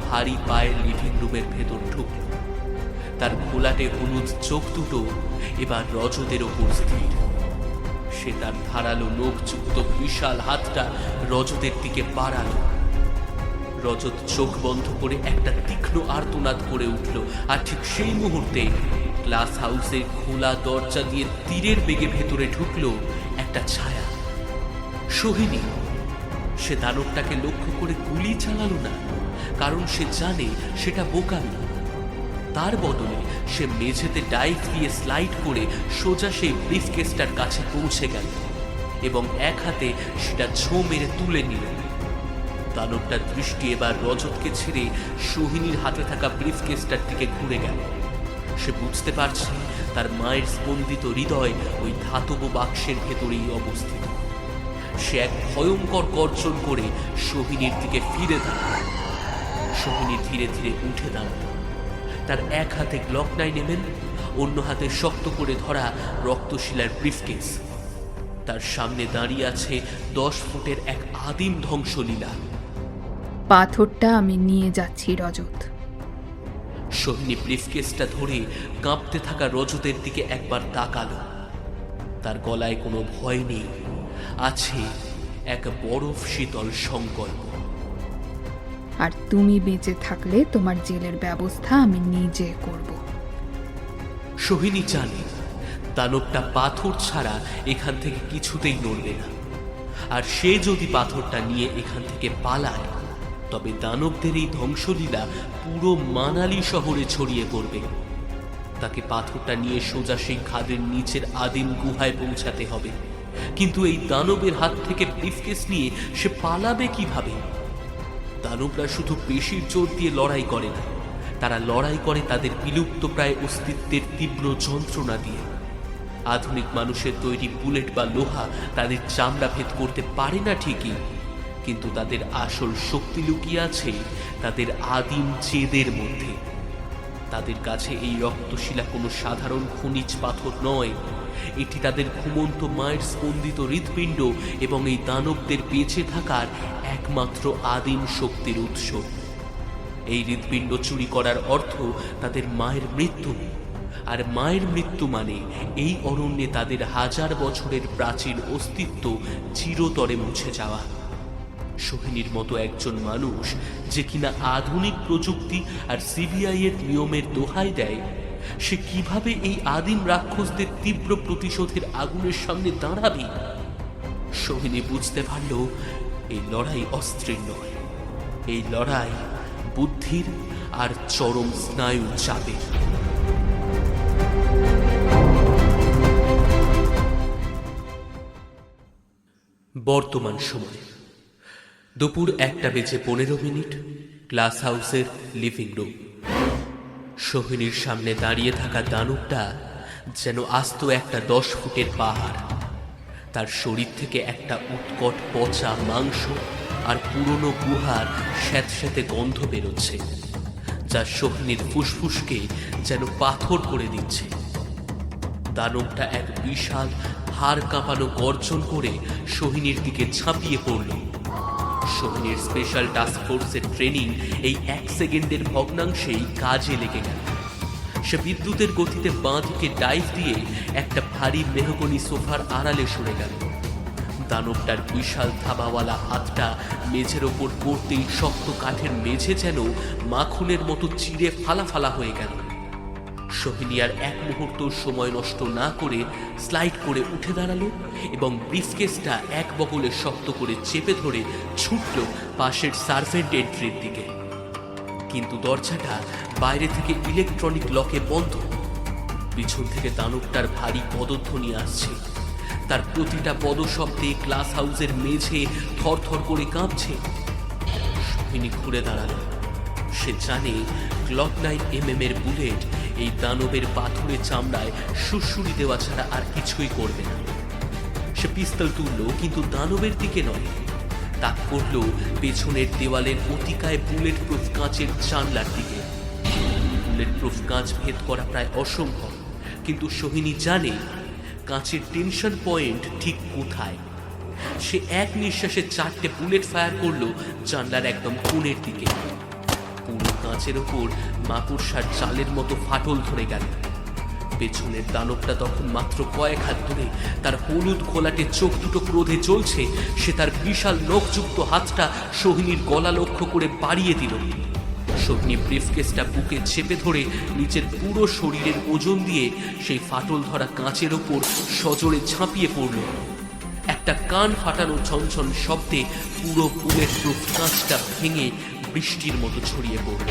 Speaker 4: ভারী পায়ে লিভিং রুমের ভেতর ঢুকল। তার ঘোলাটে হলুদ চোখ দুটো এবার রজতের ওপর স্থির। সে তার ধারালো নখযুক্ত বিশাল হাতটা রজতের দিকে বাড়ালো। রজত চোখ বন্ধ করে একটা তীক্ষ্ণ আর্তনাদ করে উঠল। আর ঠিক সেই মুহূর্তে গ্লাস হাউসের খোলা দরজা দিয়ে তীরের বেগে ভেতরে ঢুকলো একটা ছায়া। সোহিনী। সে দানবটাকে লক্ষ্য করে গুলি চালালো না, কারণ সে জানে সেটা বোকামি। তার বদলে সে মেঝেতে ডাইভ দিয়ে স্লাইড করে সোজা সেই ব্রিফকেসটার কাছে পৌঁছে গেল এবং এক হাতে সেটা ছোঁ মেরে তুলে নিল। দানবটার দৃষ্টি এবার রজতকে ছেড়ে সোহিনীর হাতে থাকা ব্রিফকেসটার দিকে ঘুরে গেল। সে বুঝতে পারছে তার মায়ের স্পন্দিত হৃদয় ওই ধাতব বাক্সের ভেতরেই অবস্থিত। সে এক ভয়ঙ্কর গর্জন করে সোহিনীর দিকে ফিরে দাঁড়াল। সোহিনী ধীরে ধীরে উঠে দাঁড়াল। তার এক হাতে গ্লক 9 mm, অন্য হাতে শক্ত করে ধরা রক্তশিলার ব্রিফকেস। তার সামনে দাঁড়িয়ে আছে 10 ফুটের এক আদিম ধ্বংসলীলা।
Speaker 2: পাথরটা আমি নিয়ে যাচ্ছি রজত।
Speaker 4: সোহিনী ব্রিফকেসটা ধরে কাঁপতে থাকা রজতের দিকে একবার তাকালো। তার গলায় কোনো ভয় নেই, আছে এক বরফ শীতল সংকল্প।
Speaker 2: আর তুমি বেঁচে থাকলে তোমার জেলের ব্যবস্থা আমি নিজে করব।
Speaker 4: সোহিনী জানে দানবটা পাথর ছাড়া এখান থেকে কিছুতেই নড়বে না। আর সে যদি পাথরটা নিয়ে এখান থেকে পালায় তবে দানবদের এই ধ্বংসলীলা পুরো মানালি শহরে ছড়িয়ে পড়বে। তাকে পাথরটা নিয়ে সোজা সেই খাদের নিচের আদিম গুহায় পৌঁছাতে হবে। কিন্তু এই দানবের হাত থেকে ব্রিফকেস নিয়ে সে পালাবে কিভাবে? দানবরা শুধু পেশির জোর দিয়ে লড়াই করে না, তারা লড়াই করে তাদের বিলুপ্ত প্রায় অস্তিত্বের তীব্র যন্ত্রণা দিয়ে। আধুনিক মানুষের তৈরি বুলেট বা লোহা তাদের চামড়া ভেদ করতে পারে না ঠিকই, কিন্তু তাদের আসল শক্তি লুকিয়ে আছে তাদের আদিম জেদের মধ্যে। তাদের কাছে এই রক্তশিলা কোনো সাধারণ খনিজ পাথর নয়, এটি তাদের ঘুমন্ত মায়ের স্পন্দিত হৃৎপিণ্ড এবং এই দানবদের বেঁচে থাকার একমাত্র আদিম শক্তির উৎস। এই হৃৎপিণ্ড চুরি করার অর্থ তাদের মায়ের মৃত্যু, আর মায়ের মৃত্যু মানে এই অরণ্যে তাদের হাজার বছরের প্রাচীন অস্তিত্ব চিরতরে মুছে যাওয়া। সোহিনীর মতো একজন মানুষ যে কিনা আধুনিক প্রযুক্তি আর সিবিআই এর নিয়মের দোহাই দেয়, সে কিভাবে এই আদিম রাক্ষসদের তীব্র প্রতিশোধের আগুনের সামনে দাঁড়াবে? সোহিনী বুঝতে পারল এই লড়াই অস্ত্রের নয়, এই লড়াই বুদ্ধির আর চরম স্নায়ুর চাপের। বর্তমান সময় দুপুর 1:15, গ্লাস হাউসের লিভিং রুম। সোহিনীর সামনে দাঁড়িয়ে থাকা দানবটা যেন আস্ত একটা 10 ফুটের পাহাড়। তার শরীর থেকে একটা উৎকট পচা মাংস আর পুরনো গুহার স্যাঁতস্যাঁতে গন্ধ বেরোচ্ছে, যা সোহিনীর ফুসফুসকে যেন পাথর করে দিচ্ছে। দানবটা এক বিশাল হাড় কাঁপানো গর্জন করে সোহিনীর দিকে ঝাঁপিয়ে পড়ল। সোহিনীর স্পেশাল টাস্ক ফোর্সের ট্রেনিং এই 1 সেকেন্ডের ভগ্নাংশেই কাজে লেগে গেল। সে বিদ্যুতের গতিতে বাঁ দিকে ডাইভ দিয়ে একটা ভারী মেহগনি সোফার আড়ালে সরে গেল। দানবটার বিশাল থাবাওয়ালা হাতটা মেঝের ওপর পড়তেই শক্ত কাঠের মেঝে যেন মাখনের মতো চিড়ে ফালা ফালা হয়ে গেল। সোহিনী আর এক মুহূর্ত সময় নষ্ট না করে স্লাইড করে উঠে দাঁড়ালো এবং ব্রিফকেসটা এক বগলে শক্ত করে চেপে ধরে ছুটল পাশের সার্ভেন্ট এন্ট্রির দিকে। কিন্তু দরজাটা বাইরে থেকে ইলেকট্রনিক লকে বন্ধ। পিছন থেকে দানবটার ভারী পদধ্বনি আসছে। তার প্রতিটা পদশব্দে গ্লাস হাউসের মেঝে থরথর করে কাঁপছে। সোহিনী ঘুরে দাঁড়ালো। সে জানে গ্লক 9 mm এর বুলেট এই দানবের পাথুরে চামড়ায় সুড়সুড়ি দেওয়া ছাড়া আর কিছুই করবে না। সে পিস্তল তুলল, কিন্তু দানবের দিকে নয়, তাক করল পেছনের দেওয়ালের অতিকায় বুলেট প্রুফ কাঁচের জানলার দিকে। বুলেট প্রুফ কাঁচ ভেদ করা প্রায় অসম্ভব, কিন্তু সোহিনী জানে কাঁচের টেনশন পয়েন্ট ঠিক কোথায়। সে এক নিঃশ্বাসে 4টে বুলেট ফায়ার করলো জানলার একদম কোণের দিকে। পুরো কাঁচের ওপর মাকড়সার জালের মতো ফাটল ধরে গেল। পেছনের দানবটা তখন মাত্র কয়েক হাত দূরে। তার হলুদ ঘোলাটে চোখ দুটো ক্রোধে জ্বলছে। সে তার বিশাল নখযুক্ত হাতটা সোহিনীর গলা লক্ষ্য করে বাড়িয়ে দিল। সোহিনী ব্রিফকেসটা বুকে চেপে ধরে নিচের পুরো শরীরের ওজন দিয়ে সেই ফাটল ধরা কাঁচের ওপর সজোরে ঝাঁপিয়ে পড়ল। একটা কান ফাটানো ঝনঝন শব্দে পুরো বুলেট প্রুফ কাঁচটা ভেঙে বৃষ্টির মতো ছড়িয়ে পড়ল।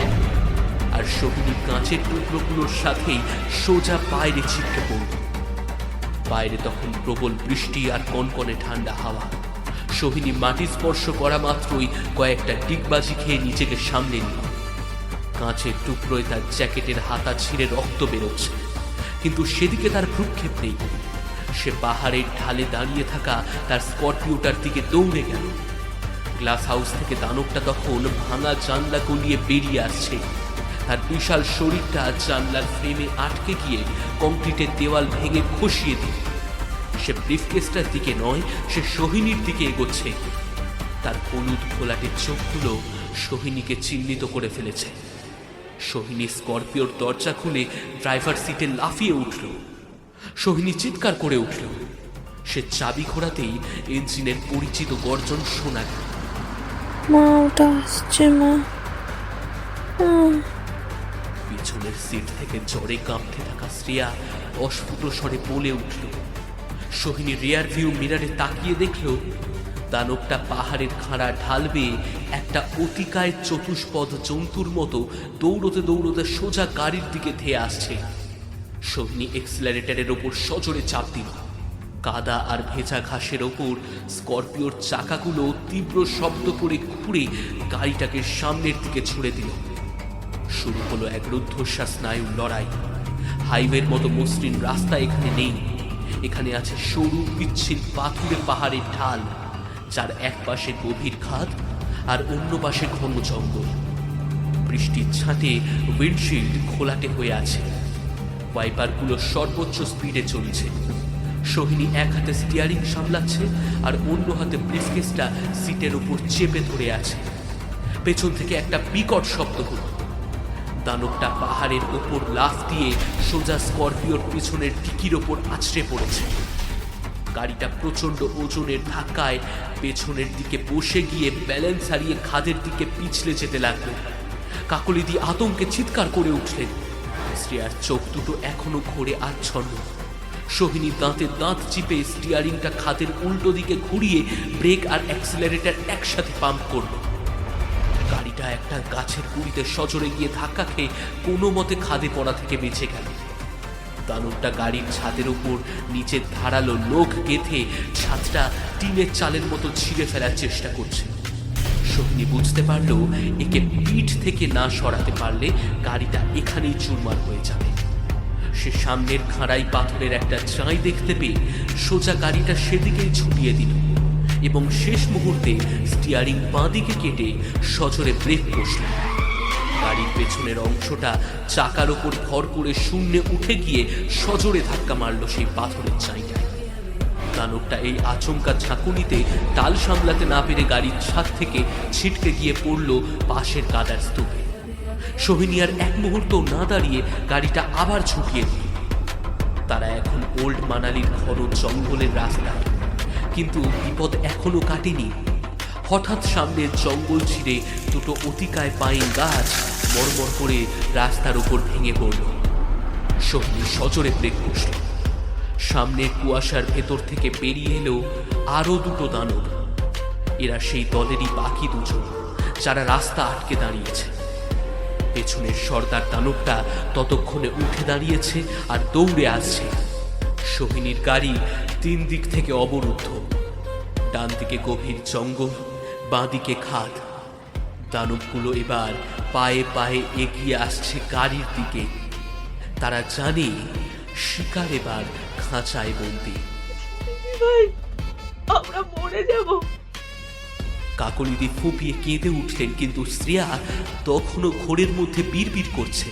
Speaker 4: আর সোহিনী কাঁচের টুকরোগুলোর সাথেই সোজা বাইরে ছিটকে পড়ল। বাইরে তখন প্রবল বৃষ্টি আর কনকনে ঠান্ডা হাওয়া। সোহিনী মাটি স্পর্শ করা মাত্রই কয়েকটা ডিগবাজি খেয়ে নিজেকে সামলে নিল। কাঁচের টুকরোয় তার জ্যাকেটের হাতা ছিঁড়ে রক্ত বেরোচ্ছে, কিন্তু সেদিকে তার ভ্রুক্ষেপ নেই। সে পাহাড়ের ঢালে দাঁড়িয়ে থাকা তার স্করপিওটার দিকে দৌড়ে গেল। গ্লাস হাউস থেকে দানবটা তখন ভাঙা জানলা গলিয়ে বেরিয়ে আসছে। তার বিশাল শরীরটা জানলার ফ্রেমে আটকে গিয়ে কংক্রিটের দেওয়াল ভেঙে খসিয়ে দিল। সে ব্রিফকেসটার দিকে নয়, সে সোহিনীর দিকে এগোচ্ছে। তার হলুদ ঘোলাটে চোখগুলো সোহিনীকে চিহ্নিত করে ফেলেছে। সোহিনী স্করপিওর দরজা খুলে ড্রাইভার সিটে লাফিয়ে উঠল। সোহিনী চিৎকার করে উঠল। সে চাবি ঘোরাতেই ইঞ্জিনের পরিচিত গর্জন শোনা গেল।
Speaker 3: মা, ওটা আসছে মা।
Speaker 4: পিছনের সিট থেকে জ্বরে কাঁপতে থাকা শ্রেয়া অস্ফুট স্বরে বলে উঠল। সোহিনী রিয়ার ভিউ মিরারে তাকিয়ে দেখল দানবটা পাহাড়ের খাড়া ঢাল বেয়ে একটা অতিকায় চতুষ্পদ জন্তুর মতো দৌড়তে দৌড়তে সোজা গাড়ির দিকে ধেয়ে আসছে। সোহিনী এক্সিলারেটরের ওপর সজোরে চাপ দিল। কাদা আর ভেজা ঘাসের ওপর স্করপিওর চাকাগুলো তীব্র শব্দ করে ঘুরে গাড়িটাকে সামনের দিকে ছুড়ে দিল। শুরু হলো এক রুদ্ধশ্বাস স্নায়ুর লড়াই। হাইওয়ের মতো মসৃণ রাস্তা এখানে নেই। এখানে আছে সরু পিচ্ছিল পাথুরে পাহাড়ের ঢাল, যার এক পাশে গভীর খাদ আর অন্য পাশে ঘন জঙ্গল। বৃষ্টির ছাঁটে উইন্ডশিল্ড খোলাটে হয়ে আছে। ওয়াইপারগুলো সর্বোচ্চ স্পিডে চলছে। সোহিনী এক হাতে স্টিয়ারিং সামলাচ্ছে আর অন্য হাতে ব্রিফকেসটা সিটের উপর চেপে ধরে আছে। পেছন থেকে একটা বিকট শব্দ হলো। দানবটা পাহাড়ের ওপর লাফ দিয়ে সোজা স্করপিওর পিছনের ডিকির ওপর আছড়ে পড়েছে। গাড়িটা প্রচন্ড ওজনের ধাক্কায় পেছনের দিকে বসে গিয়ে ব্যালেন্স হারিয়ে খাদের দিকে পিছলে যেতে লাগলো। কাকলিদি আতঙ্কে চিৎকার করে উঠলেন। শ্রেয়ার চোখ দুটো এখনো ঘোরে আচ্ছন্ন। সোহিনী দাঁতে দাঁত চিপে স্টিয়ারিংটা খাদের উল্টো দিকে ঘুরিয়ে ব্রেক আর অ্যাক্সিলারেটর একসাথে পাম্প করল। গাড়িটা একটা গাছের গুঁড়িতে সজোরে গিয়ে ধাক্কা খেয়ে কোনো মতে খাদে পড়া থেকে বেঁচে গেল। দানবটা গাড়ির ছাদের উপর নিচে ধারালো নখ গেঁথে ছাদটা টিনের চালের মতো ছিঁড়ে ফেলার চেষ্টা করছে। সোহিনী বুঝতে পারল একে পিঠ থেকে না সরাতে পারলে গাড়িটা এখানেই চুরমার হয়ে যাবে। সে সামনের খাঁড়াই পাথরের একটা চাই দেখতে পেয়ে সোজা গাড়িটা সেদিকেই ছুটিয়ে দিল এবং শেষ মুহূর্তে স্টিয়ারিং বাঁ দিকে কেটে সজোরে ব্রেক কষল। গাড়ির পেছনের অংশটা চাকার ওপর ভর করে শূন্যে উঠে গিয়ে সজোরে ধাক্কা মারল সেই পাথরের চাইটায়। দানবটা এই আচমকা ঝাঁকুনিতে টাল সামলাতে না পেরে গাড়ির ছাদ থেকে ছিটকে গিয়ে পড়ল পাশের কাদার স্তূপে। সোহিনী আর এক মুহূর্ত না দাঁড়িয়ে গাড়িটা আবার ছুটিয়ে দিল। তারা এখন ওল্ড মানালির ঘন জঙ্গলের রাস্তা, কিন্তু বিপদ এখনো কাটেনি। হঠাৎ সামনের জঙ্গল ছিঁড়ে দুটো অতিকায় পাইন গাছ মরমর করে রাস্তার উপর ভেঙে পড়ল। সোহিনী সজোরে ব্রেক কষল। সামনে কুয়াশার ভেতর থেকে বেরিয়ে এলো আরো দুটো দানব। এরা সেই দলেরই বাকি দুজন যারা রাস্তা আটকে দাঁড়িয়েছে। পেছনের সর্দার দানবটা ততক্ষণে উঠে দাঁড়িয়েছে আর দৌড়ে আসছে। সোহিনীর গাড়ি 3 দিক থেকে অবরুদ্ধ। ডান দিকে গভীর জঙ্গল, বাঁ দিকে খাদ। দানবগুলো এবার পায়ে পায়ে এগিয়ে আসছে গাড়ির দিকে। তারা জানে শিকার এবার খাঁচায় বন্দি।
Speaker 1: ভাই, আমরা মরে যাব।
Speaker 4: কাকলিদি ফুপিয়ে কেঁদে উঠলেন, কিন্তু শ্রেয়া তখনও ঘোরের মধ্যে বিড়বিড় করছে।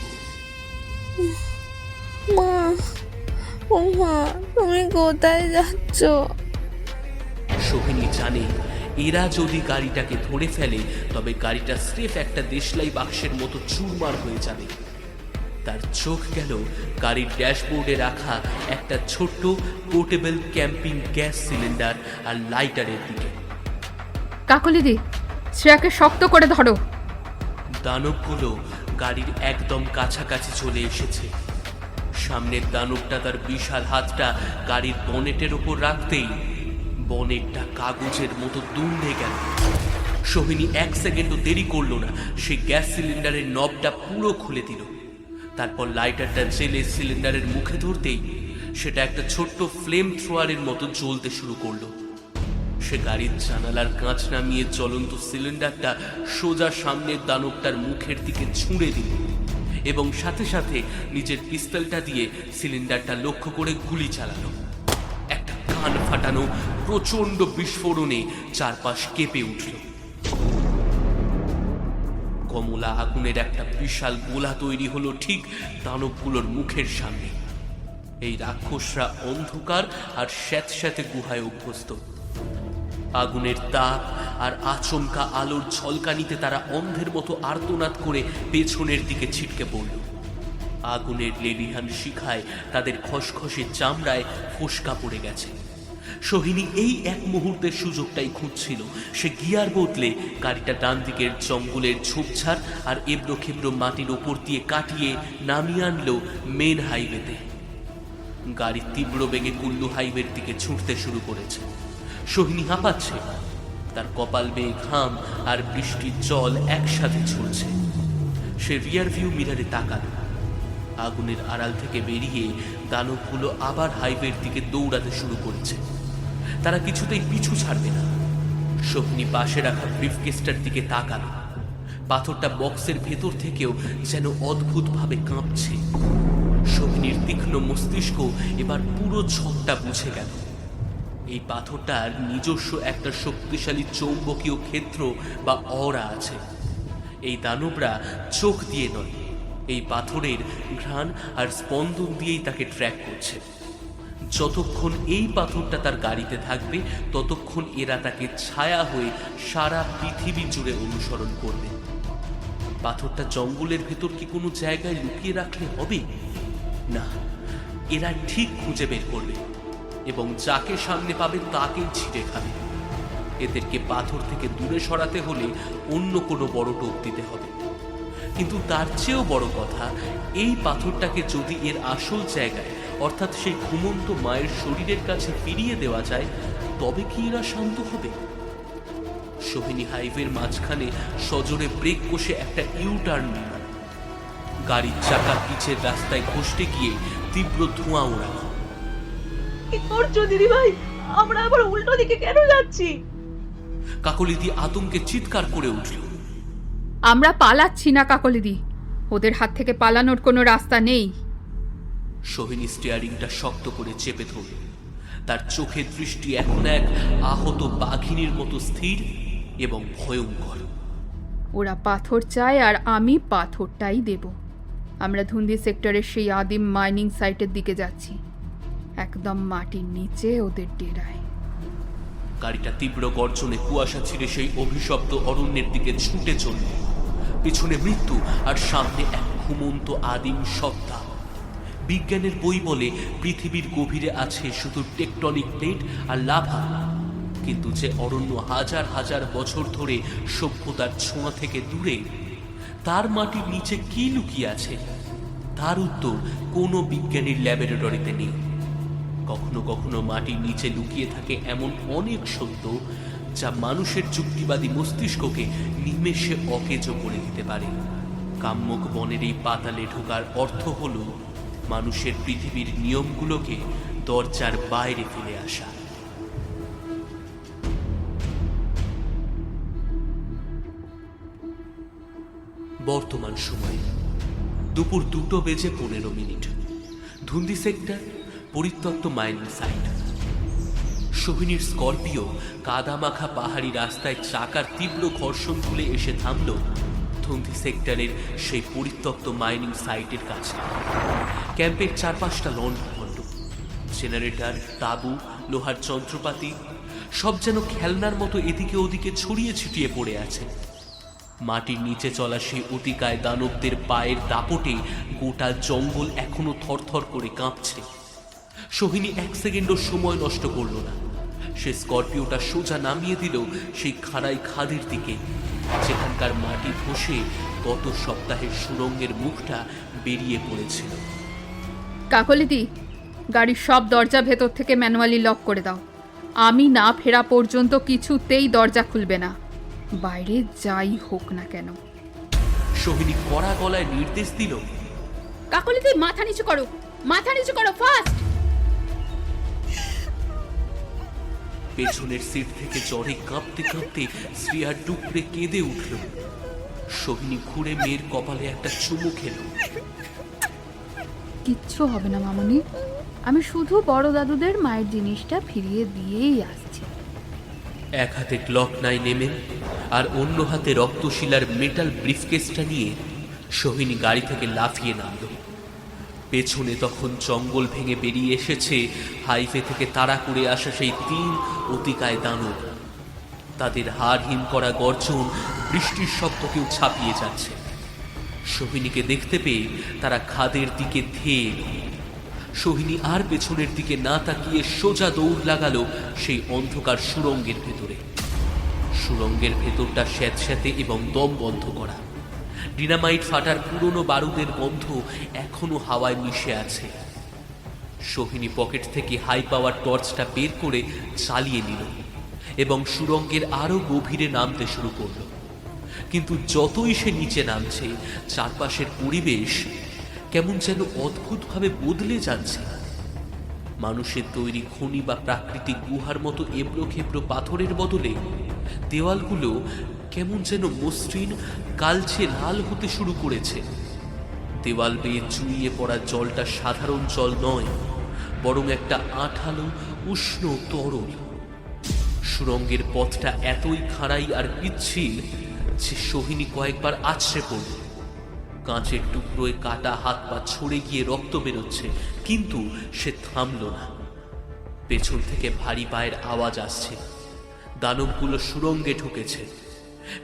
Speaker 3: মা, ও মা, তুমি কোথায় যাচ্ছ?
Speaker 4: সোহিনী জানে এরা যদি গাড়িটাকে ধরে ফেলে তবে গাড়িটা স্রেফ একটা দেশলাই বাক্সের মতো চুরমার হয়ে যাবে। তার চোখ গেল গাড়ির ড্যাশবোর্ডে রাখা একটা ছোট্ট পোর্টেবল ক্যাম্পিং গ্যাস সিলিন্ডার আর লাইটারের দিকে।
Speaker 2: কাকলিদি, শ্রেয়াকে শক্ত করে ধরো।
Speaker 4: দানবগুলো গাড়ির একদম কাছাকাছি চলে এসেছে। সামনের দানবটা তার বিশাল হাতটা গাড়ির বনেটের ওপর রাখতেই বনেটটা কাগজের মতো দুমড়ে গেল। সোহিনী 1 সেকেন্ডও দেরি করলো না, সে গ্যাস সিলিন্ডারের নবটা পুরো খুলে দিল। তারপর লাইটারটা জেলে সিলিন্ডারের মুখে ধরতেই সেটা একটা ছোট্ট ফ্লেম থ্রোয়ারের মতো জ্বলতে শুরু করলো। সে গাড়ির জানালার কাঁচ নামিয়ে জ্বলন্ত সিলিন্ডারটা সোজা সামনের দানবটার মুখের দিকে ছুঁড়ে দিল এবং সাথে সাথে নিজের পিস্তলটা দিয়ে সিলিন্ডারটা লক্ষ্য করে গুলি চালালো। একটা কান ফাটানো প্রচন্ড বিস্ফোরণে চারপাশ কেঁপে উঠল। কমলা আগুনের একটা বিশাল গোলা তৈরি হলো ঠিক দানবগুলোর মুখের সামনে। এই রাক্ষসরা অন্ধকার আর স্যাঁতস্যাঁতে গুহায় অভ্যস্ত। আগুনের তাপ আর আচমকা আলোর ঝলকানিতে তারা অন্ধের মতো আর্তনাদ করে পেছনের দিকে ছিটকে পড়ল। আগুনের লেলিহান শিখায় তাদের খসখসে চামড়ায় ফোসকা পড়ে গেছে। সোহিনী এই এক মুহূর্তের সুযোগটাই খুঁজছিল। সে গিয়ার বদলে গাড়িটা ডান দিকের জঙ্গলের ঝোপঝাড় আর এবড়ো খেবড়ো মাটির ওপর দিয়ে কাটিয়ে নামিয়ে আনলো মেন হাইওয়েতে। গাড়ি তীব্র বেগে কুল্লু হাইওয়ের দিকে ছুটতে শুরু করেছে। সোহিনী হাঁপাচ্ছে, তার কপাল বেয়ে ঘাম আর বৃষ্টির জল একসাথে ঝরছে। সে রিয়ার ভিউ মিরারে তাকাল। আগুনের আড়াল থেকে বেরিয়ে দানবগুলো আবার হাইওয়ের দিকে দৌড়াতে শুরু করেছে। তারা কিছুতেই পিছু ছাড়বে না। সোহিনী পাশে রাখা ব্রিফকেসটার দিকে তাকাল। পাথরটা বক্সের ভেতর থেকেও যেন অদ্ভুতভাবে কাঁপছে। সোহিনীর তীক্ষ্ণ মস্তিষ্ক এবার পুরো ছকটা বুঝে গেল। এই পাথরটার নিজস্ব একটা শক্তিশালী চৌম্বকীয় ক্ষেত্র বা অরা আছে। এই দানবরা চোখ দিয়ে নয়, এই পাথরের ঘ্রাণ আর স্পন্দন দিয়েই তাকে ট্র্যাক করছে। যতক্ষণ এই পাথরটা তার গাড়িতে থাকবে ততক্ষণ এরা তাকে ছায়া হয়ে সারা পৃথিবী জুড়ে অনুসরণ করবে। পাথরটা জঙ্গলের ভেতর কি কোনো জায়গায় লুকিয়ে রাখলে হবে? না, এরা ঠিক খুঁজে বের করবে এবং যাকে সামনে পাবে তাকেই ছিঁড়ে খাবে। এদেরকে পাথর থেকে দূরে সরাতে হলে অন্য কোনো বড় টোপ দিতে হবে। কিন্তু তার চেয়েও বড় কথা, এই পাথরটাকে যদি এর আসল জায়গায় অর্থাৎ সেই ঘুমন্ত মায়ের শরীরের কাছে ফিরিয়ে দেওয়া যায়, তবে কি এরা শান্ত হবে? সোহিনী হাইওয়ের মাঝখানে সজোরে ব্রেক কষে একটা ইউ টার্ন নিল। গাড়ির চাকা পিছের রাস্তায় ঘষতে গিয়ে তীব্র ধোঁয়া ওড়াল।
Speaker 1: কি করছো দিদিভাই? আমরা আবার উল্টো দিকে কেন যাচ্ছি?
Speaker 4: কাকলিদি আতঙ্কে চিৎকার করে উঠল।
Speaker 2: আমরা পালাচ্ছি না কাকলিদি, ওদের হাত থেকে পালানোর কোনো রাস্তা নেই।
Speaker 4: সোহিনী স্টিয়ারিংটা শক্ত করে চেপে ধরল। তার চোখের দৃষ্টি এখন এক আহত বাঘিনীর মতো স্থির এবং ভয়ঙ্কর।
Speaker 2: ওরা পাথর চায় আর আমি পাথরটাই দেব। আমরা ধুন্দি সেক্টরের সেই আদিম মাইনিং সাইটের দিকে যাচ্ছি, একদম মাটির নিচে ওদের ডেরায়।
Speaker 4: গাড়িটা তীব্র গর্জনে কুয়াশা ছিঁড়ে সেই অভিশপ্ত অরণ্যের দিকে ছুটে চলল। পিছনে মৃত্যু আর সামনে এক ঘুমন্ত আদিম সত্তা। বিজ্ঞানের বই বলে পৃথিবীর গভীরে আছে শুধু টেকটনিক প্লেট আর লাভা, কিন্তু যে অরণ্য হাজার হাজার বছর ধরে সভ্যতার ছোঁয়া থেকে দূরে, তার মাটির নিচে কি লুকিয়ে আছে তার উত্তর কোনো বিজ্ঞানীর ল্যাবরেটরিতে নেই। কখনো কখনো মাটির নিচে লুকিয়ে থাকে এমন অনেক সত্য যা মানুষের যুক্তিবাদী মস্তিষ্ককে নিমেষে অকেজ করে দিতে পারে। কাম্যক বনের এই পাতালে ঢোকার অর্থ হল মানুষের পৃথিবীর নিয়মগুলোকে দরজার বাইরে ফেলে আসা। বর্তমান সময় দুপুর 2:15। ধুন্দি সেক্টর, পরিত্যক্ত মাইনিং সাইট। সোহিনীর স্করপিও কাদামাখা পাহাড়ি রাস্তায় চাকার তীব্র ঘর্ষণ তুলে এসে থামল ধুন্দি সেক্টরের সেই পরিত্যক্ত মাইনিং সাইটের কাছে। ক্যাম্পের 4-5টা লন্ডভন্ড, জেনারেটর, তাঁবু, লোহার যন্ত্রপাতি সব যেন খেলনার মতো এদিকে ওদিকে ছড়িয়ে ছিটিয়ে পড়ে আছে। মাটির নিচে চলা সেই অতিকায় দানবদের পায়ের দাপটে গোটা জঙ্গল এখনো থরথর করে কাঁপছে। সোহিনী 1 সেকেন্ডও সময় নষ্ট করল না। সে স্করপিওটা সোজা নামিয়ে দিল সেই খাড়াই খাদের দিকে, যেখানকার মাটি ধসে গত সপ্তাহের সুড়ঙ্গের মুখটা বেরিয়ে পড়েছিল।
Speaker 2: কাকলিদি, গাড়ির সব দরজা ভেতর থেকে ম্যানুয়ালি লক করে দাও। আমি না ফেরা পর্যন্ত কিছুতেই দরজা খুলবে না, বাইরে যাই হোক না কেন।
Speaker 4: সোহিনী কড়া গলায় নির্দেশ দিল।
Speaker 2: কাকলিদি, মাথা নিচু করো, মাথা নিচু করো, ফাস্ট।
Speaker 4: পেছনের সিট থেকে জ্বরে কাঁপতে কাঁপতে শ্রেয়ার টুকরে কেঁদে উঠল। সোহিনী ঘুরে মেয়ের কপালে একটা চুমু খেল।
Speaker 2: কিচ্ছু হবে না মামুনি, আমি শুধু বড় দাদুদের মায়ের জিনিসটা ফিরিয়ে দিয়েই আসছি।
Speaker 4: এক হাতে গ্লক 9 নেমেন আর অন্য হাতে রক্তশিলার মেটাল ব্রিফকেসটা নিয়ে সোহিনী গাড়ি থেকে লাফিয়ে নামল। পেছনে তখন জঙ্গল ভেঙে বেরিয়ে এসেছে হাইওয়ে থেকে তাড়া করে আসা সেই 3 অতিকায় দানব। তাদের হাড় হিম করা গর্জন বৃষ্টির শব্দকেও ছাপিয়ে যাচ্ছে। সোহিনীকে দেখতে পেয়ে তারা খাদের দিকে ধেয়ে এল। সোহিনী আর পেছনের দিকে না তাকিয়ে সোজা দৌড় লাগালো সেই অন্ধকার সুড়ঙ্গের ভেতরে। সুড়ঙ্গের ভেতরটা স্যাঁতস্যাঁতে এবং দম বন্ধ করা। ডিনামাইট ফাটার পুরনো বারুদের গন্ধ এখনো হাওয়ায় মিশে আছে। সোহিনী পকেট থেকে হাই পাওয়ার টর্চটা বের করে চালিয়ে নিল এবং সুড়ঙ্গের আরো গভীরে নামতে শুরু করল। কিন্তু যতই সে নিচে নামছে, চারপাশের পরিবেশ কেমন যেন অদ্ভুতভাবে বদলে যাচ্ছে। মানুষের তৈরি খনি বা প্রাকৃতিক গুহার মতো এবড়ো খেবড়ো পাথরের বদলে দেওয়ালগুলো কেমন যেন মসৃণ, কালচে লাল হতে শুরু করেছে। দেওয়াল বেয়ে চুইয়ে পড়া জলটা সাধারণ জল নয়, বরং একটা আঠালো উষ্ণ তরল। সুড়ঙ্গের পথটা এতই খাড়াই আর পিচ্ছিল যে সোহিনী কয়েকবার আছড়ে পড়ল। কাঁচের টুকরোয় কাটা হাত পা ছড়ে গিয়ে রক্ত বেরোচ্ছে, কিন্তু সে থামল না। পেছন থেকে ভারী পায়ের আওয়াজ আসছে। দানবগুলো সুড়ঙ্গে ঢুকেছে,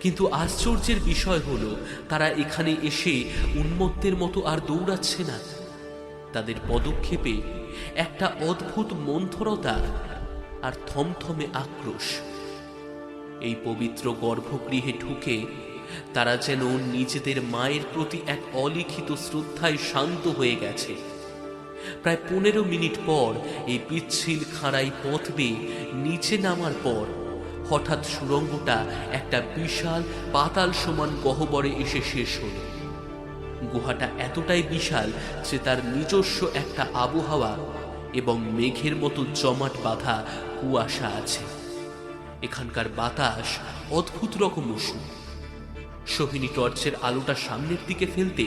Speaker 4: কিন্তু আশ্চর্যের বিষয় হলো তারা এখানে এসে উন্মত্তের মতো আর দৌড়াচ্ছে না। তাদের পদক্ষেপে একটা অদ্ভুত মন্থরতা আর থমথমে আক্রোশ। এই পবিত্র গর্ভগৃহে ঢুকে তারা যেন নিজেদের মায়ের প্রতি এক অলিখিত শ্রদ্ধায় শান্ত হয়ে গেছে। প্রায় 15 মিনিট পর এই পিচ্ছিল খাড়াই পথ বেয়ে নিচে নামার পর হঠাৎ সুড়ঙ্গটা একটা বিশাল পাতাল সমান গহ্বরে এসে শেষ হল। গুহাটা এতটাই বিশাল যে তার নিজস্ব একটা আবহাওয়া এবং মেঘের মতো জমাট বাঁধা কুয়াশা আছে। এখানকার বাতাস অদ্ভুত রকম উষ্ণ। সোহিনী টর্চের আলোটা সামনের দিকে ফেলতে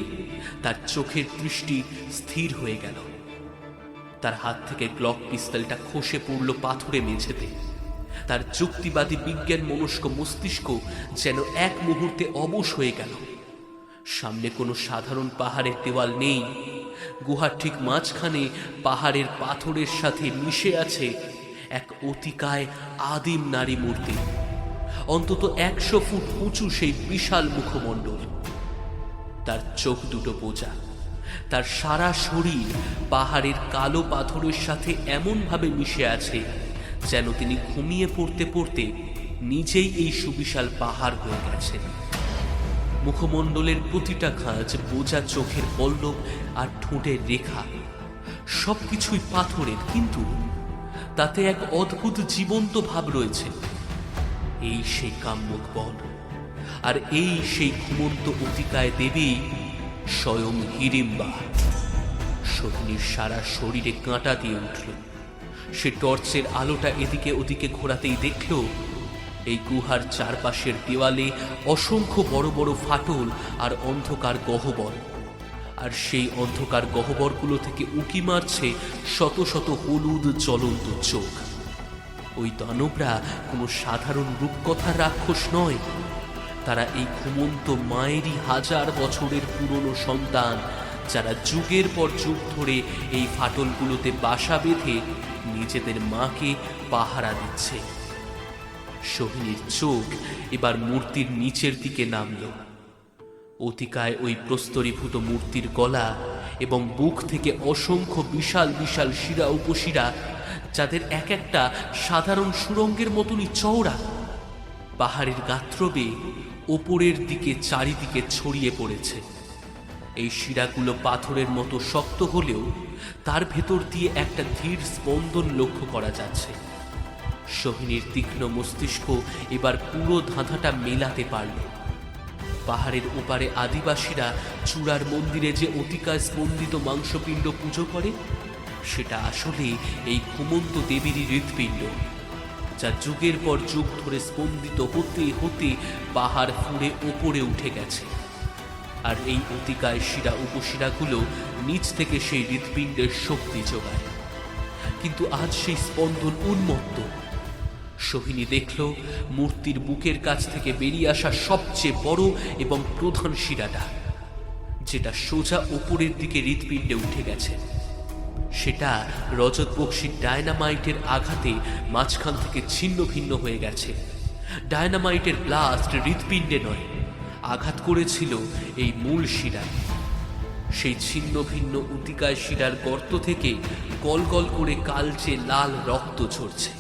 Speaker 4: তার চোখের দৃষ্টি স্থির হয়ে গেল। তার হাত থেকে গ্লক পিস্তলটা খসে পড়ল পাথুরে মেঝেতে। তার যুক্তিবাদী বিজ্ঞান মনস্ক মস্তিষ্ক যেন এক মুহূর্তে অবশ হয়ে গেল। সামনে কোনো সাধারণ পাহাড়ের দেওয়াল নেই। গুহার ঠিক মাঝখানে পাহাড়ের পাথরের সাথে মিশে আছে এক অতিকায় আদিম নারী মূর্তি। অন্তত 100 ফুট উঁচু সেই বিশাল মুখমণ্ডল। তার চোখ দুটো বোঝা, তার সারা শরীর পাহাড়ের কালো পাথরের সাথে এমনভাবে মিশে আছে যেন তিনি ঘুমিয়ে পড়তে পড়তে নিজেই এই সুবিশাল পাহাড় হয়ে গেছেন। মুখমণ্ডলের প্রতিটা খাঁজ, বোঝা চোখের পল্লব আর ঠোঁটের রেখা সবকিছুই পাথরের, কিন্তু তাতে এক অদ্ভুত জীবন্ত ভাব রয়েছে। এই সেই কাম্যক বন, আর এই সেই ঘুমন্ত অতিকায় দেবী স্বয়ং হিড়িম্বা। সোহিনীর সারা শরীরে কাঁটা দিয়ে উঠল। সে টর্চের আলোটা এদিকে ওদিকে ঘোরাতেই দেখল এই গুহার চারপাশের দেওয়ালে অসংখ্য বড় বড় ফাটল আর অন্ধকার গহ্বর, আর সেই অন্ধকার গহ্বরগুলো থেকে উঁকি মারছে শত শত হলুদ জ্বলন্ত চোখ। ওই দানবরা কোনো সাধারণ রূপকথার রাক্ষস নয়। তারা এই ঘুমন্ত মায়েরই 1000 বছরের পুরনো সন্তান, যারা যুগের পর যুগ ধরে এই ফাটলগুলোতে বাসা বেঁধে নিজেদের মাকে পাহারা দিচ্ছে। সোহিনীর চোখ এবার মূর্তির নিচের দিকে নামল। অতিকায় ওই প্রস্তরীভূত মূর্তির গলা এবং বুক থেকে অসংখ্য বিশাল বিশাল শিরা উপশিরা, যাদের এক একটা সাধারণ সুড়ঙ্গের মতনই চওড়া, পাহাড়ের গাত্র বেয়ে ওপরের দিকে চারিদিকে ছড়িয়ে পড়েছে। এই শিরাগুলো পাথরের মতো শক্ত হলেও তার ভেতর দিয়ে একটা ধীর স্পন্দন লক্ষ্য করা যাচ্ছে। সোহিনীর তীক্ষ্ণ মস্তিষ্ক এবার পুরো ধাঁধাটা মেলাতে পারল। পাহাড়ের ওপারে আদিবাসীরা চূড়ার মন্দিরে যে অতিকায় স্পন্দিত মাংসপিণ্ড পুজো করে, সেটা আসলে এই ঘুমন্ত দেবীরই হৃৎপিণ্ড, যা যুগের পর যুগ ধরে স্পন্দিত হতে হতে পাহাড় ফুঁড়ে ওপরে উঠে গেছে। আর এই অতিকায় শিরা উপশিরাগুলো নিচ থেকে সেই হৃৎপিণ্ডের শক্তি যোগায়। কিন্তু আজ সেই স্পন্দন উন্মত্ত। সোহিনী দেখল মূর্তির বুকের কাছ থেকে বেরিয়ে আসা সবচেয়ে বড় এবং প্রধান শিরাটা, যেটা সোজা ওপরের দিকে হৃৎপিণ্ডে উঠে গেছে। সেটা রজত বক্সির ডায়নামাইটের আঘাতে মাঝখান থেকে ছিন্ন ভিন্ন হয়ে গেছে। ডায়নামাইটের ব্লাস্ট হৃৎপিণ্ডে নয়, আঘাত করেছিল এই মূল শিরায়। সেই ছিন্ন ভিন্ন অতিকায় শিরার গর্ত থেকে গল গল করে কালচে লাল রক্ত ঝরছে।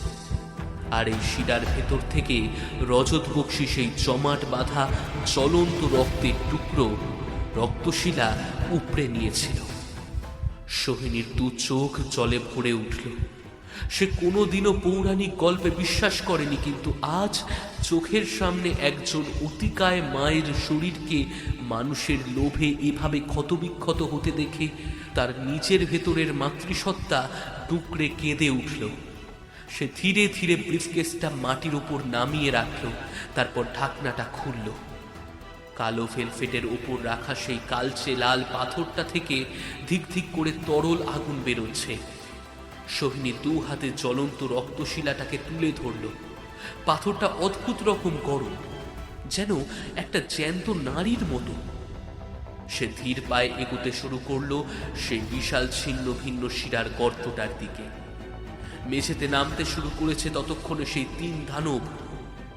Speaker 4: আর এই শিরার ভেতর থেকে রজত বক্সি সেই জমাট বাঁধা জ্বলন্ত রক্তের টুকরো রক্তশিলা উপড়ে নিয়েছিল। সোহিনীর দু চোখ জলে ভরে উঠল। সে কোনোদিনও পৌরাণিক গল্পে বিশ্বাস করেনি, কিন্তু আজ চোখের সামনে একজন অতিকায় মায়ের শরীরকে মানুষের লোভে এভাবে ক্ষতবিক্ষত হতে দেখে তার নিজের ভেতরের মাতৃসত্তা ডুকরে কেঁদে উঠল। সে ধীরে ধীরে ব্রিফকেসটা মাটির উপর নামিয়ে রাখল, তারপর ঢাকনাটা খুলল। কালো ভেলভেটের ওপর রাখা সেই কালচে লাল পাথরটা থেকে ধিক ধিক করে তরল আগুন বেরোচ্ছে। সোহিনী 2 হাতে জ্বলন্ত রক্তশিলাটাকে তুলে ধরল। পাথরটা অদ্ভুত রকম গরম, যেন একটা জ্যান্ত নারীর মতো। সে ধীর পায়ে এগোতে শুরু করলো সেই বিশাল ছিন্ন ভিন্ন শিরার গর্তটার দিকে। মেঝেতে নামতে শুরু করেছে ততক্ষণে সেই 3 দানব।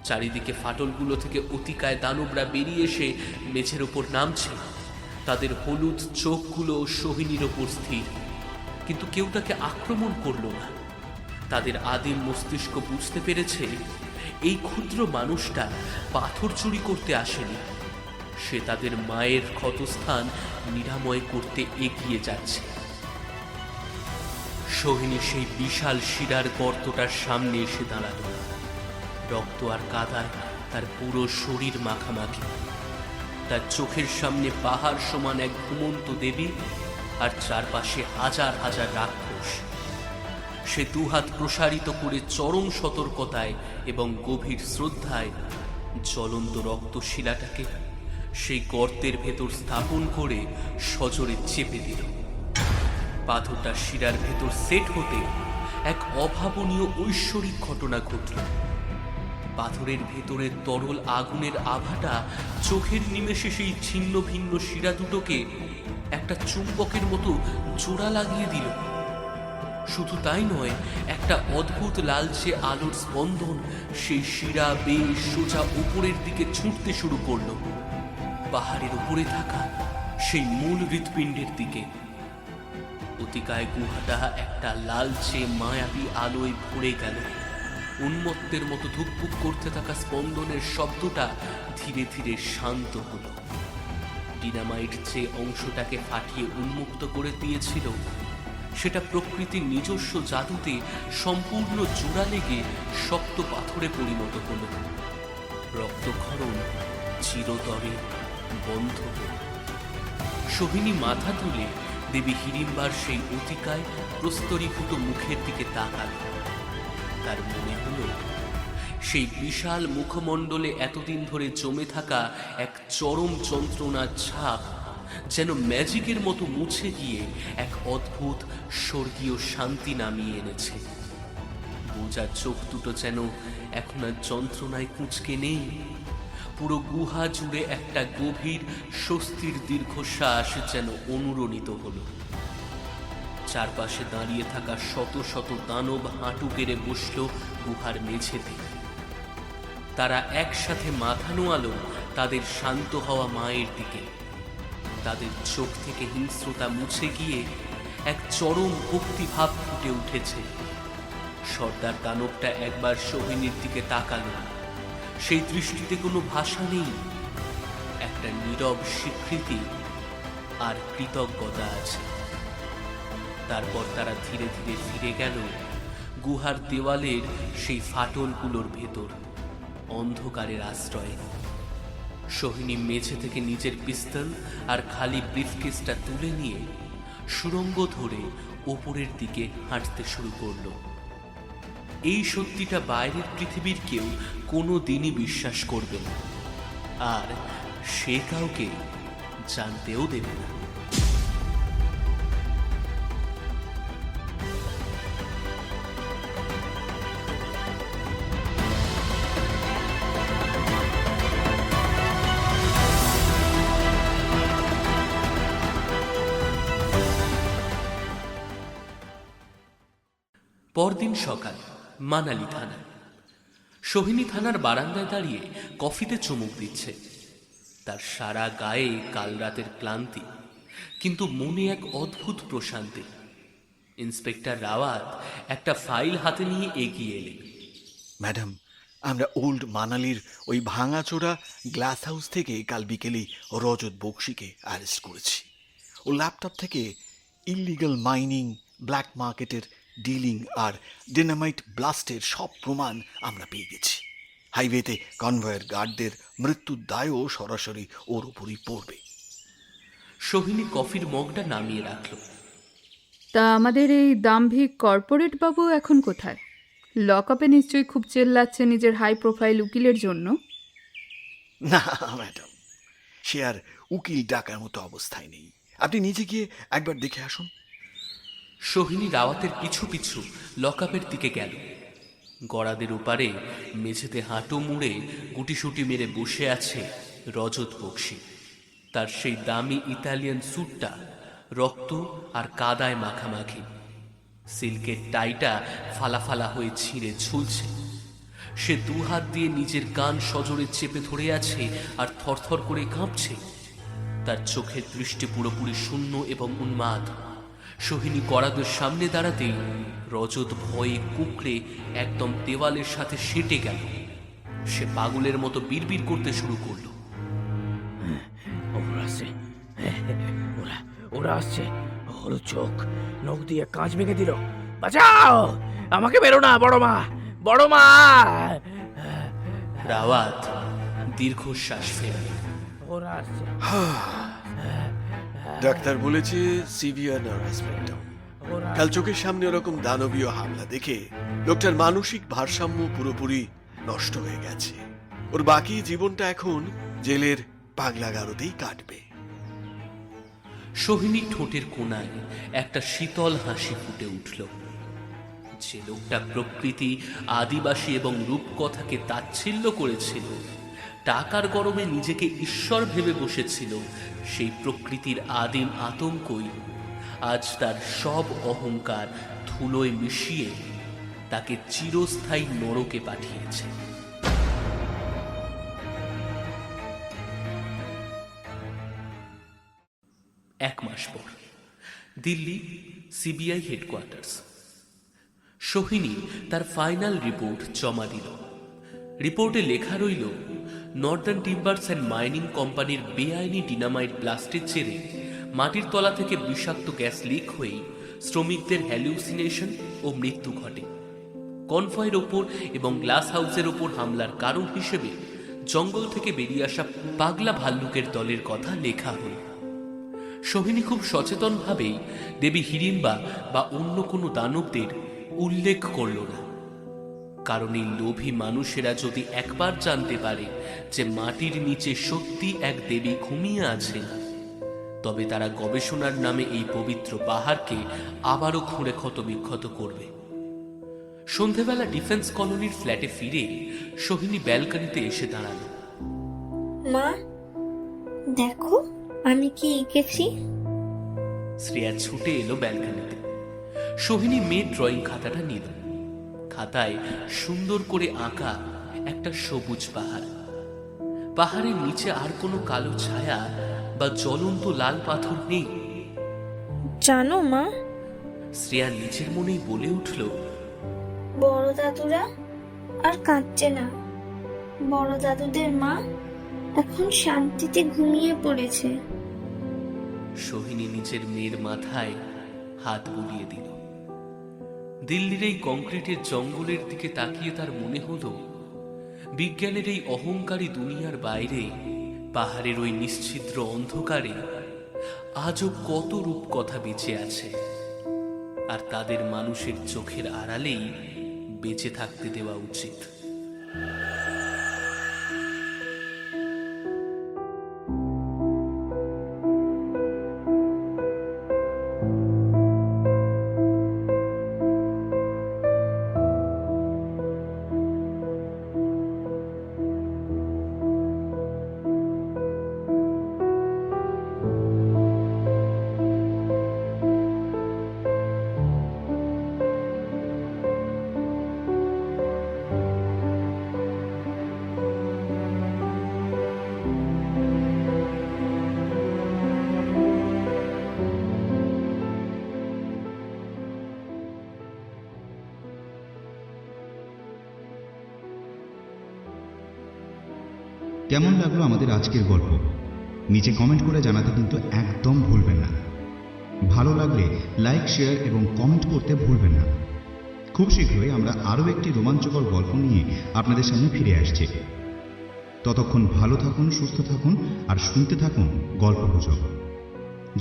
Speaker 4: চারিদিকে ফাটলগুলো থেকে অতিকায় দানবরা বেরিয়ে এসে মেঝের ওপর নামছে। তাদের হলুদ চোখগুলো সোহিনীর ওপর স্থির, কিন্তু কেউ তাকে আক্রমণ করল না। তাদের আদিম মস্তিষ্ক বুঝতে পেরেছে এই ক্ষুদ্র মানুষটা পাথর চুরি করতে আসেনি, সে তাদের মায়ের ক্ষতস্থান নিরাময় করতে এগিয়ে যাচ্ছে। সোহিনী সেই বিশাল শিরার গর্তটার সামনে এসে দাঁড়াল। রক্ত আর কাদায় তার পুরো শরীর মাখামাখি। তার চোখের সামনে পাহাড় সমান এক ঘুমন্ত দেবী, আর চারপাশে হাজার হাজার রাক্ষস। সে দুহাত প্রসারিত করে চরম সতর্কতায় এবং গভীর শ্রদ্ধায় জ্বলন্ত রক্তশিলাটাকে সেই গর্তের ভেতর স্থাপন করে সজোরে চেপে দিল। পাথরটা শিরার ভেতর সেট হতে এক অভাবনীয় ঐশ্বরিক ঘটনা ঘটল। পাথরের ভেতরে তরল আগুনের আভাটা চোখের নিমেষে সেই ছিন্ন ভিন্ন শিরা দুটোকে একটা চুম্বকের মতো জোড়া লাগিয়ে দিল। শুধু তাই নয়, একটা অদ্ভুত লালচে আলোর স্পন্দন সেই শিরা বেয়ে সোজা উপরের দিকে ছুটতে শুরু করলো, পাহাড়ের উপরে থাকা সেই মূল হৃৎপিণ্ডের দিকে। অতিকায় গুহাটা একটা লালচে মায়াবী আলোয় ভরে গেল। উন্মত্তের মতো ধুকপুক করতে থাকা স্পন্দনের শব্দটা ধীরে ধীরে শান্ত হলো। ডিনামাইট যে অংশটাকে ফাটিয়ে উন্মুক্ত করে দিয়েছিল, সেটা প্রকৃতির নিজস্ব জাদুতে সম্পূর্ণ জোড়া লেগে শক্ত পাথরে পরিণত হলো। রক্তক্ষরণ চিরতরে বন্ধ হল। সোহিনী মাথা তুলে দেবী হিড়িম্বার সেই অতিকায় প্রস্তরীভূত মুখের দিকে তাকাল। তার মনে হলো সেই বিশাল মুখমণ্ডলে এতদিন ধরে জমে থাকা এক চরম যন্ত্রণার ছাপ যেন ম্যাজিকের মতো মুছে গিয়ে এক অদ্ভুত স্বর্গীয় শান্তি নামিয়ে এনেছে। বোঝার চোখ দুটো যেন এখন আর যন্ত্রণায় কুঁচকে নেই। পুরো গুহা জুড়ে একটা গভীর স্বস্তির দীর্ঘশ্বাস যেন অনুরণিত হলো। চারপাশে দাঁড়িয়ে থাকা শত শত দানব হাঁটু গেড়ে বসল গুহার মেঝেতে। তারা একসাথে মাথা নোয়ালো তাদের শান্ত হওয়া মায়ের দিকে। তাদের চোখ থেকে হিংস্রতা মুছে গিয়ে এক চরম ভক্তিভাব ফুটে উঠেছে। সর্দার দানবটা একবার সোহিনীর দিকে তাকালো। সেই দৃষ্টিতে কোনো ভাষা নেই, একটা নীরব স্বীকৃতি আর কৃতজ্ঞতা আছে। তারপর তারা ধীরে ধীরে ফিরে গেল গুহার দেওয়ালের সেই ফাটলগুলোর ভেতর, অন্ধকারের আশ্রয়ে। সোহিনী মেঝে থেকে নিজের পিস্তল আর খালি ব্রিফকেসটা তুলে নিয়ে সুড়ঙ্গ ধরে ওপরের দিকে হাঁটতে শুরু করল। এই সত্যিটা বাইরের পৃথিবীর কেউ কোনো দিনই বিশ্বাস করবে না, আর সে কাউকে জানতেও দেবে না। পরদিন সকাল, মানালি থানা। সোহিনী থানার বারান্দায় দাঁড়িয়ে কফিতে চুমুক দিচ্ছে। তার সারা গায়ে কাল রাতের ক্লান্তি, কিন্তু মনে এক অদ্ভুত প্রশান্তি। ইন্সপেক্টর রাওয়াত একটা ফাইল হাতে নিয়ে এগিয়ে এলেন।
Speaker 5: ম্যাডাম, আমরা ওল্ড মানালির ওই ভাঙাচোরা গ্লাস হাউস থেকে কাল বিকেলে রজত বক্সিকে অ্যারেস্ট করেছি। ও ল্যাপটপ থেকে ইললিগাল মাইনিং, ব্ল্যাক মার্কেটের ডিলিং আর ডিনামাইট ব্লাস্টের সব প্রমাণ আমরা পেয়ে গেছি। হাইওয়েতে কনভয়ের গার্ডদের মৃত্যুর দায়ও সরাসরি ওর উপরই পড়বে।
Speaker 4: সোহিনী কফির মগটা নামিয়ে রাখল।
Speaker 2: তা আমাদের এই দাম্ভিক কর্পোরেট বাবু এখন কোথায়? লকআপে নিশ্চয়ই খুব চেল্লাচ্ছে নিজের হাই প্রোফাইল উকিলের জন্য।
Speaker 5: না ম্যাডাম, সে আর উকিল ডাকার মতো অবস্থায় নেই। আপনি নিজে গিয়ে একবার দেখে আসুন।
Speaker 4: সোহিনী রাওয়াতের পিছু পিছু লকআপের দিকে গেল। গড়াদের ওপারে মেঝেতে হাঁটু মুড়ে গুটিসুটি মেরে বসে আছে রজত বক্সি। তার সেই দামি ইতালিয়ান স্যুটটা রক্ত আর কাদায় মাখামাখি। সিল্কের টাইটা ফালাফালা হয়ে ছিঁড়ে ঝুলছে। সে দুহাত দিয়ে নিজের কান সজোরে চেপে ধরে আছে আর থরথর করে কাঁপছে। তার চোখের দৃষ্টি পুরোপুরি শূন্য এবং উন্মাদ। সোহিনী গড়াদের সামনে দাঁড়াতেই রজত ভয়ে কুঁকড়ে একদম দেওয়ালের সাথে সেটে গেল। সে পাগলের মতো বিড়বিড় করতে শুরু করলো।
Speaker 10: ওরা আসছে, হলুদ চোখ, নখ দিয়ে কাঁচ ভেঙে দিল। বাঁচাও, আমাকে বেরো না বড় মা, বড় মা।
Speaker 4: রাওয়াত দীর্ঘশ্বাস ফেললেন।
Speaker 10: ওরা আসছে।
Speaker 5: ডাক্তার বলেছে সিভিয়ার নার্ভাস ব্রেকডাউন। কাল চোখের সামনে ওরকম দানবীয় হামলা দেখে লোকটার মানসিক ভারসাম্য পুরোপুরি নষ্ট হয়ে গেছে। ওর বাকি জীবনটা এখন জেলের পাগলাগারোতেই কাটবে।
Speaker 4: সোহিনীর ঠোঁটের কোণায় একটা শীতল হাসি ফুটে উঠল। যে লোকটা প্রকৃতি, আদিবাসী এবং রূপকথাকে তাচ্ছিল্য করেছিল, টাকার গরমে নিজেকে ঈশ্বর ভেবে বসেছিল, সেই প্রকৃতির আদিম আতঙ্কই আজ তার সব অহংকার ধুলোয় মিশিয়ে তাকে চিরস্থায়ী নরকে পাঠিয়েছে। এক মাস পর দিল্লি সিবিআই হেডকোয়ার্টার্স। সোহিনী তার ফাইনাল রিপোর্ট জমা দিল। রিপোর্টে লেখা রইল, নর্দার্ন টিম্বার্স অ্যান্ড মাইনিং কোম্পানির বেআইনি ডিনামাইট ব্লাস্টের জেরে মাটির তলা থেকে বিষাক্ত গ্যাস লিক হয়ে শ্রমিকদের হ্যালিউসিনেশন ও মৃত্যু ঘটে। কনভয়ের ওপর এবং গ্লাস হাউসের ওপর হামলার কারণ হিসেবে জঙ্গল থেকে বেরিয়ে আসা পাগলা ভাল্লুকের দলের কথা লেখা হল। সোহিনী খুব সচেতনভাবেই দেবী হিড়িম্বা বা অন্য কোনো দানবদের উল্লেখ করল না, কারণ এই লোভী মানুষেরা যদি একবার জানতে পারে যে মাটির নিচে সত্যি এক দেবী ঘুমিয়ে আছেন, তবে তারা গবেষণার নামে এই পবিত্র পাহাড়কে আবারও খুঁড়ে ক্ষতবিক্ষত করবে। সন্ধেবেলা ডিফেন্স কলোনির ফ্ল্যাটে ফিরে সোহিনী ব্যালকনিতে এসে দাঁড়ালো।
Speaker 3: মা, দেখো আমি কি এঁকেছি।
Speaker 4: শ্রেয়া ছুটে এলো ব্যালকনিতে। সোহিনী মেয়ের ড্রয়িং খাতাটা নিল। খাতায় সুন্দর করে আঁকা একটা সবুজ পাহাড়। পাহাড়ের নিচে আর কোনো কালো ছায়া বা জ্বলন্ত লাল পাথর নেই।
Speaker 3: জানো মা,
Speaker 4: শ্রেয়া নিজের মনেই বলে উঠল,
Speaker 3: বড় দাদুরা আর কাঁদছে না। বড় দাদুদের মা এখন শান্তিতে ঘুমিয়ে পড়েছে।
Speaker 4: সোহিনী নিজের মেয়ের মাথায় হাত বুলিয়ে দিল। দিল্লির এই কংক্রিটের জঙ্গলের দিকে তাকিয়ে তার মনে হলো, বিজ্ঞানের এই অহংকারী দুনিয়ার বাইরে পাহাড়ের ওই নিশ্ছিদ্র অন্ধকারে আজও কত রূপকথা বেঁচে আছে, আর তাদের মানুষের চোখের আড়ালেই বেঁচে থাকতে দেওয়া উচিত।
Speaker 11: কেমন লাগলো আমাদের আজকের গল্প নিচে কমেন্ট করে জানাতে কিন্তু একদম ভুলবেন না। ভালো লাগলে লাইক, শেয়ার এবং কমেন্ট করতে ভুলবেন না। খুব শীঘ্রই আমরা আরও একটি রোমাঞ্চকর গল্প নিয়ে আপনাদের সামনে ফিরে আসছি। ততক্ষণ ভালো থাকুন, সুস্থ থাকুন আর শুনতে থাকুন গল্পগুজব,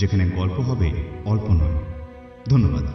Speaker 11: যেখানে গল্প হবে অল্প নয়। ধন্যবাদ।